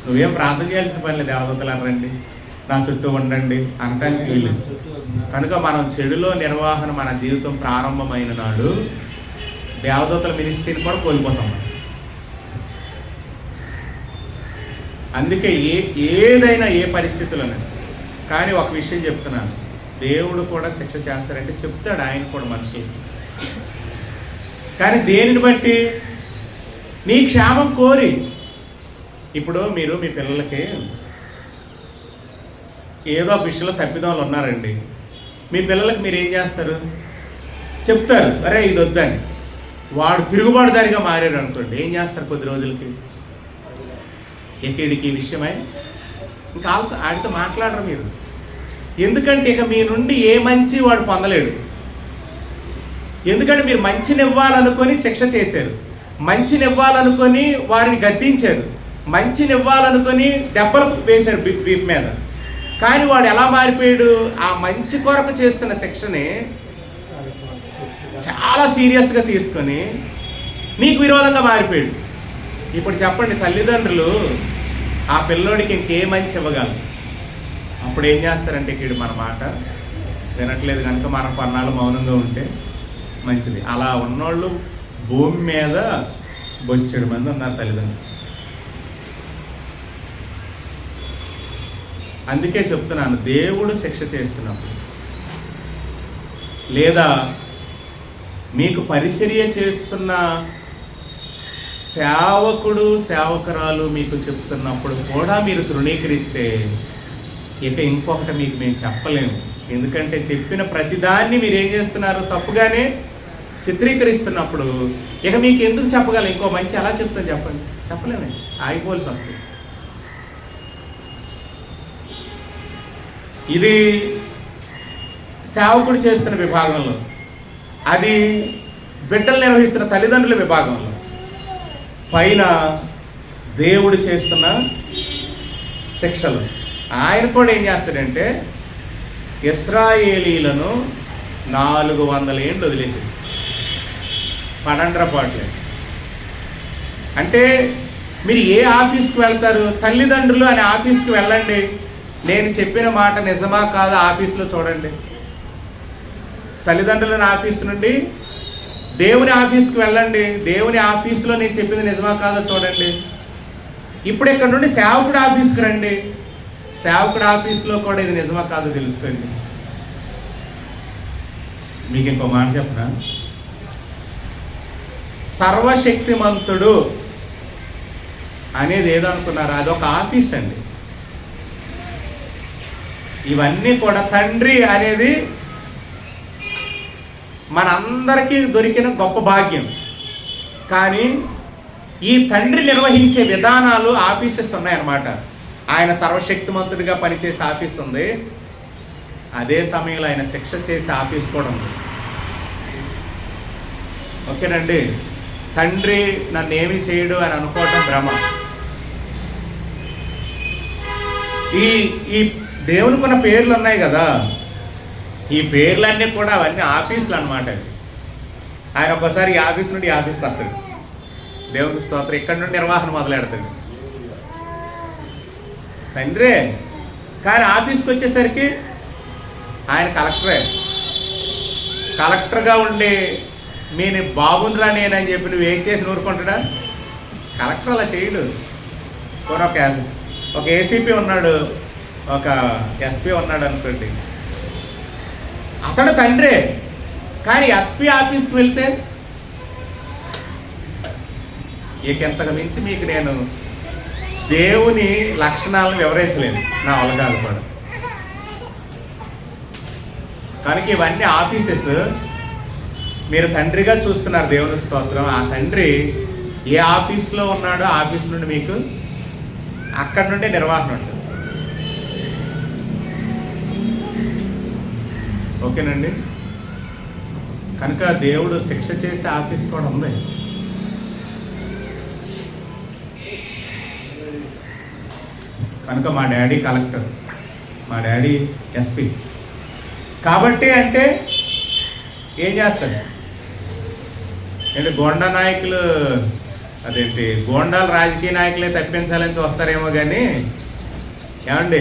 A: నువ్వేం ప్రార్థన చేయాల్సిన పని లేదు. దేవదూతలు అనరండి, నా చుట్టూ ఉండండి అనటానికి వీళ్ళు. కనుక మనం చెడులో నిర్వహణ మన జీవితం ప్రారంభమైన నాడు దేవదూతల మినిస్ట్రీని కూడా కోల్పోతాం. అందుకే ఏదైనా ఏ పరిస్థితులను. కానీ ఒక విషయం చెప్తున్నాను, దేవుడు కూడా శిక్ష చేస్తారంటే చెప్తాడు ఆయన కూడా మనుషులు. కానీ దేనిని బట్టి? నీ క్షేమం కోరి. ఇప్పుడు మీరు మీ పిల్లలకి ఏదో ఒక విషయంలో తప్పిదోళ్ళు ఉన్నారండి, మీ పిల్లలకి మీరు ఏం చేస్తారు? చెప్తారు, అరే ఇది వద్దని. వాడు తిరుగుబాటుదారిగా మారారు అనుకోండి, ఏం చేస్తారు? కొద్ది రోజులకి ఎక్కడికి విషయమై ఇంకా ఆడితో మాట్లాడరు మీరు. ఎందుకంటే ఇక మీ నుండి ఏ మంచి వాడు పొందలేడు. ఎందుకంటే మీరు మంచినివ్వాలనుకొని శిక్ష చేశారు, మంచినివ్వాలనుకొని వారిని గద్దించారు, మంచినివ్వాలనుకొని దెబ్బలు వేశారు వీపు మీద. కానీ వాడు ఎలా మారిపోయాడు? ఆ మంచి కొరకు చేస్తున్న శిక్షని చాలా సీరియస్గా తీసుకొని నీకు విరోధంగా మారిపోయాడు. ఇప్పుడు చెప్పండి, తల్లిదండ్రులు ఆ పిల్లోడికి ఇంకే మంచి ఇవ్వగలరు? అప్పుడు ఏం చేస్తారంటే ఇక్కడ మన మాట వినట్లేదు కనుక మనం కొన్నాళ్ళు మౌనంగా ఉంటే మంచిది. అలా ఉన్నోళ్ళు భూమి మీద బొచ్చెడు మంది ఉన్నారు తల్లిదండ్రులు. అందుకే చెప్తున్నాను, దేవుడు శిక్ష చేస్తున్నప్పుడు లేదా మీకు పరిచర్య చేస్తున్న సేవకుడు సేవకురాలు మీకు చెప్తున్నప్పుడు కూడా మీరు తృణీకరిస్తే ఇక ఇంకొకటి మీకు మేము చెప్పలేము. ఎందుకంటే చెప్పిన ప్రతిదాన్ని మీరు ఏం చేస్తున్నారు? తప్పుగానే చిత్రీకరిస్తున్నప్పుడు ఇక మీకు ఎందుకు చెప్పగలం? ఇంకో మంచి ఎలా చెప్తాను చెప్పండి? చెప్పలేమండి, ఆగిపోవాల్సి వస్తుంది. ఇది సేవకుడు చేస్తున్న విభాగంలో, అది బిడ్డలు నిర్వహిస్తున్న తల్లిదండ్రుల విభాగంలో, పైన దేవుడు చేస్తున్న శిక్షలు. ఆయన కూడా ఏం చేస్తాడంటే ఇశ్రాయేలీలను 400 ఏళ్ళు వదిలేసింది పడండ్రపాట్లే. అంటే మీరు ఏ ఆఫీస్కి వెళ్తారు? తల్లిదండ్రులు అనే ఆఫీస్కి వెళ్ళండి, నేను చెప్పిన మాట నిజమా కాదా ఆఫీస్లో చూడండి. తల్లిదండ్రుల ఆఫీస్ నుండి దేవుని ఆఫీస్కి వెళ్ళండి, దేవుని ఆఫీసులో నేను చెప్పింది నిజమా కాదో చూడండి. ఇప్పుడు ఇక్కడ నుండి సేవకుడు ఆఫీస్కి రండి, సేవకుడు ఆఫీస్లో కూడా ఇది నిజమా కాదో తెలుసుకోండి. మీకు ఇంకో మాట చెప్పనా? సర్వశక్తిమంతుడు అనేది ఏదో అనుకున్నారు, అదొక ఆఫీస్ అండి. ఇవన్నీ కూడా తండ్రి అనేది మనందరికీ దొరికిన గొప్ప భాగ్యం. కానీ ఈ తండ్రి నిర్వహించే విధానాలు ఆఫీసెస్ ఉన్నాయన్నమాట. ఆయన సర్వశక్తిమంతుడిగా పనిచేసే ఆఫీస్ ఉంది, అదే సమయంలో ఆయన శిక్ష చేసే ఆఫీస్ కూడా ఉంది. ఓకేనండి? తండ్రి నన్ను ఏమి చేయడు అని అనుకోవటం భ్రమ. ఈ దేవునికున్న పేర్లు ఉన్నాయి కదా, ఈ పేర్లన్నీ కూడా అవన్నీ ఆఫీసులు అన్నమాట. ఆయన ఒకసారి ఈ ఆఫీస్ నుండి ఈ ఆఫీస్ వస్తాడు, దేవునికి స్తోత్రం, ఇక్కడ నుండి నిర్వహణ మొదలెడతాడు తండ్రే. కానీ ఆఫీస్కి వచ్చేసరికి ఆయన కలెక్టరే. కలెక్టర్గా ఉండి నేను బాగుందిరా నేనని చెప్పి నువ్వు ఏం చేసి ఊరుకుంటాడా? కలెక్టర్ అలా చేయడు. ఒక ఏసీపీ ఉన్నాడు, ఒక ఎస్పీ ఉన్నాడు అనుకోండి, అతడు తండ్రే. కానీ ఎస్పీ ఆఫీస్కి వెళ్తే ఇంతకు మించి మీకు నేను దేవుని లక్షణాలను వివరించలేను, నా వల్ల కాదు కూడా. కనుక ఇవన్నీ ఆఫీసెస్. మీరు తండ్రిగా చూస్తున్నారు, దేవుని స్తోత్రం. ఆ తండ్రి ఏ ఆఫీస్లో ఉన్నాడో ఆఫీస్ నుండి మీకు అక్కడి నుండి నిర్వహణ ఉంటుంది. ఓకేనండి. కనుక దేవుడు శిక్ష చేసే ఆఫీస్ కూడా ఉంది. కనుక మా డాడీ కలెక్టర్, మా డాడీ ఎస్పీ కాబట్టి అంటే ఏం చేస్తాడు అంటే గోండా నాయకులు అదేంటి గోండాలు రాజకీయ నాయకులే తప్పించాలని చూస్తారేమో కానీ ఏమండి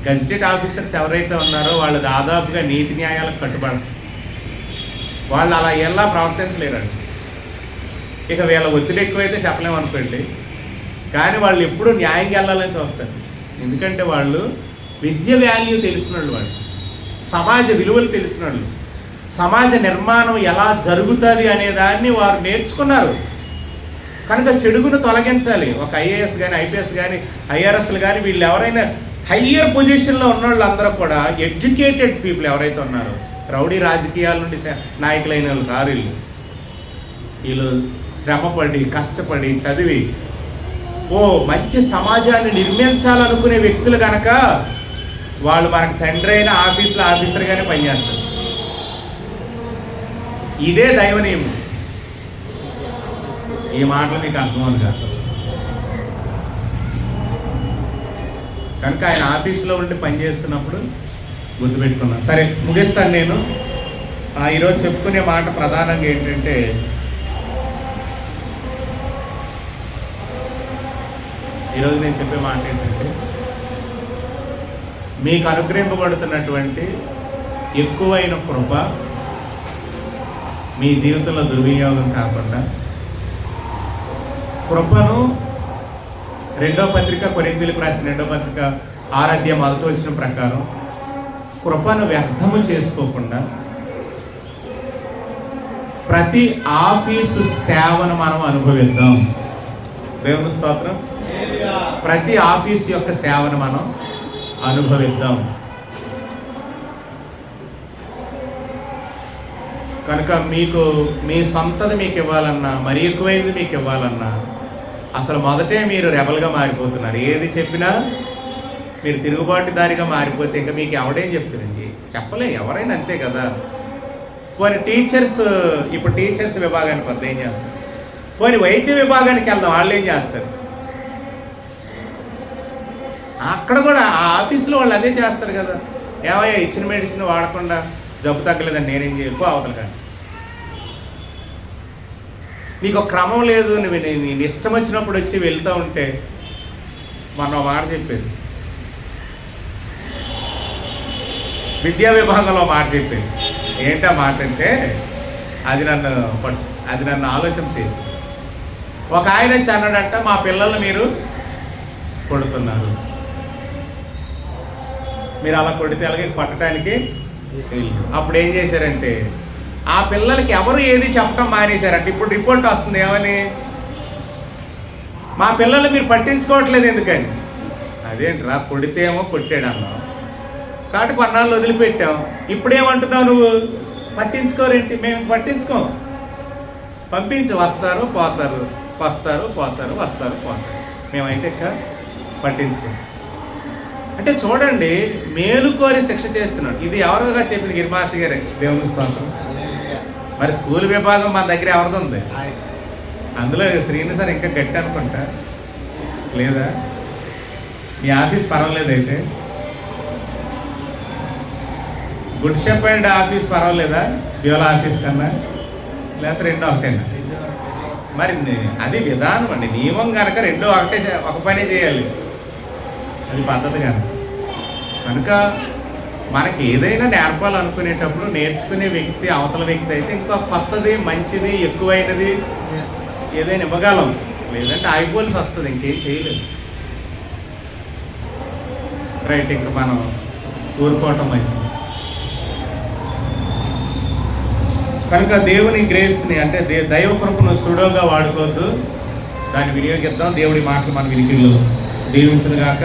A: గజిటెడ్ ఆఫీసర్స్ ఎవరైతే ఉన్నారో వాళ్ళు దాదాపుగా నీతి న్యాయాలకు కట్టుబడరు. వాళ్ళు అలా ఎలా ప్రవర్తించలేరండి. ఇక వీళ్ళ ఒత్తిడి ఎక్కువైతే చెప్పలేమనుకోండి, కానీ వాళ్ళు ఎప్పుడూ న్యాయంగా వెళ్ళాలని చూస్తారు. ఎందుకంటే వాళ్ళు విద్య వాల్యూ తెలిసిన వాళ్ళు, సమాజ విలువలు తెలిసిన వాళ్ళు, సమాజ నిర్మాణం ఎలా జరుగుతుంది అనే దాన్ని వారు నేర్చుకున్నారు. కనుక చెడుగును తొలగించాలి. ఒక ఐఏఎస్ కానీ ఐపీఎస్ కానీ ఐఆర్ఎస్లు కానీ వీళ్ళు ఎవరైనా హయ్యర్ పొజిషన్లో ఉన్న వాళ్ళందరూ కూడా ఎడ్యుకేటెడ్ పీపుల్ ఎవరైతే ఉన్నారో, రౌడీ రాజకీయాల నుండి నాయకులైన వాళ్ళు కారు. వీళ్ళు శ్రమపడి కష్టపడి చదివి మంచి సమాజాన్ని నిర్మించాలనుకునే వ్యక్తులు కనుక వాళ్ళు మనకు తండ్రి అయిన ఆఫీసర్గానే పనిచేస్తారు. ఇదే దైవ నియమం. ఈ మాటలు మీకు అర్థమవును కాదు. కనుక ఆయన ఆఫీస్లో ఉండి పనిచేస్తున్నప్పుడు గుర్తుపెట్టుకున్నాను. సరే, ముగిస్తాను నేను. ఈరోజు చెప్పుకునే మాట ప్రధానంగా ఏంటంటే, ఈరోజు నేను చెప్పే మాట ఏంటంటే, మీకు అనుగ్రహింపబడుతున్నటువంటి ఎక్కువైన కృప మీ జీవితంలో దుర్వినియోగం కాకుండా కృపను 2వ పత్రిక కొరింథీయులకు రాసిన 2వ పత్రిక 6వ అధ్యాయం 1వ వచనం ప్రకారం కృపను వ్యర్థము చేసుకోకుండా ప్రతి ఆఫీసు సేవను మనం అనుభవిద్దాం. దేవుని స్తోత్రం. ప్రతి ఆఫీస్ యొక్క సేవను మనం అనుభవిద్దాం. కనుక మీకు మీ సొంతది మీకు ఇవ్వాలన్నా, మరి ఎక్కువైంది మీకు ఇవ్వాలన్నా, అసలు మొదటే మీరు రెబల్గా మారిపోతున్నారు. ఏది చెప్పినా మీరు తిరుగుబాటుదారిగా మారిపోతే ఇంకా మీకు ఎవడేం చెప్తారండి? చెప్పలే, ఎవరైనా అంతే కదా. కొన్ని టీచర్స్, ఇప్పుడు టీచర్స్ విభాగానికి వద్ద ఏం చేస్తారు? కొన్ని వైద్య విభాగానికి వెళ్దాం, వాళ్ళు ఏం చేస్తారు? అక్కడ కూడా ఆ ఆఫీసులో వాళ్ళు అదే చేస్తారు కదా. ఏమయ్యా ఇచ్చిన మెడిసిన్ వాడకుండా జబ్బు తగ్గలేదని నేనేం ఎక్కువ అవతల కానీ నీకు ఒక క్రమం లేదు. నేను ఇష్టం వచ్చినప్పుడు వచ్చి వెళ్తూ ఉంటే మన మాట చెప్పేది, విద్యా విభాగంలో మాట చెప్పేది ఏంటా మాట అంటే అది నన్ను ఆలోచన చేసి ఒక ఆయన వచ్చి అన్నాడంట, మా పిల్లల్ని మీరు కొడుతున్నారు, మీరు అలా కొడితే అలాగే కొట్టడానికి. అప్పుడు ఏం చేశారంటే ఆ పిల్లలకి ఎవరు ఏది చెప్పడం మానేశారంటే ఇప్పుడు రిపోర్ట్ వస్తుంది ఏమని, మా పిల్లలు మీరు పట్టించుకోవట్లేదు ఎందుకని. అదేంట్రా, కొడితే ఏమో కొట్టాడు అన్నావు కాబట్టి కొన్నాళ్ళు వదిలిపెట్టాం. ఇప్పుడేమంటున్నావు నువ్వు? పట్టించుకోరేంటి? మేము పట్టించుకోం, పంపించి వస్తారు పోతారు, వస్తారు పోతారు, వస్తారు పోతారు, మేమైతే ఇంకా పట్టించుకోం. అంటే చూడండి, మేలు కోరి శిక్ష చేస్తున్నాడు. ఇది ఎవరుగా చెప్పింది? గిరిమాస్టర్ గారే. దేవుని స్తోత్రం. మరి స్కూల్ విభాగం మన దగ్గర ఎవరిది ఉంది? అందులో శ్రీని సార్ ఇంకా గట్టి అనుకుంటా, లేదా? మీ ఆఫీస్ పర్వాలేదైతే గుడ్ షెపర్డ్ ఆఫీస్ పర్వాలేదా బ్యూలా ఆఫీస్ కన్నా? లేకపోతే రెండో ఒకటేనా? మరి అది విధానం అండి, నియమం కనుక రెండో ఒకటే, ఒక పనే చేయాలి, అది పద్ధతి కనుక మనకి ఏదైనా నేర్పాలనుకునేటప్పుడు నేర్చుకునే వ్యక్తి అవతల వ్యక్తి అయితే ఇంకా కొత్తది, మంచిది, ఎక్కువైనది ఏదైనా ఇవ్వగలం. లేదంటే ఆగిపోల్సి వస్తుంది, ఇంకేం చేయలేదు. రైట్, ఇంకా మనం ఊరుకోవటం మంచిది. కనుక దేవుని గ్రేస్ని అంటే దైవ కృపను సుడోగా వాడుకోవద్దు, దాన్ని వినియోగిద్దాం. దేవుడి మాటలు మన వినికిల్లో దీవించును గాక.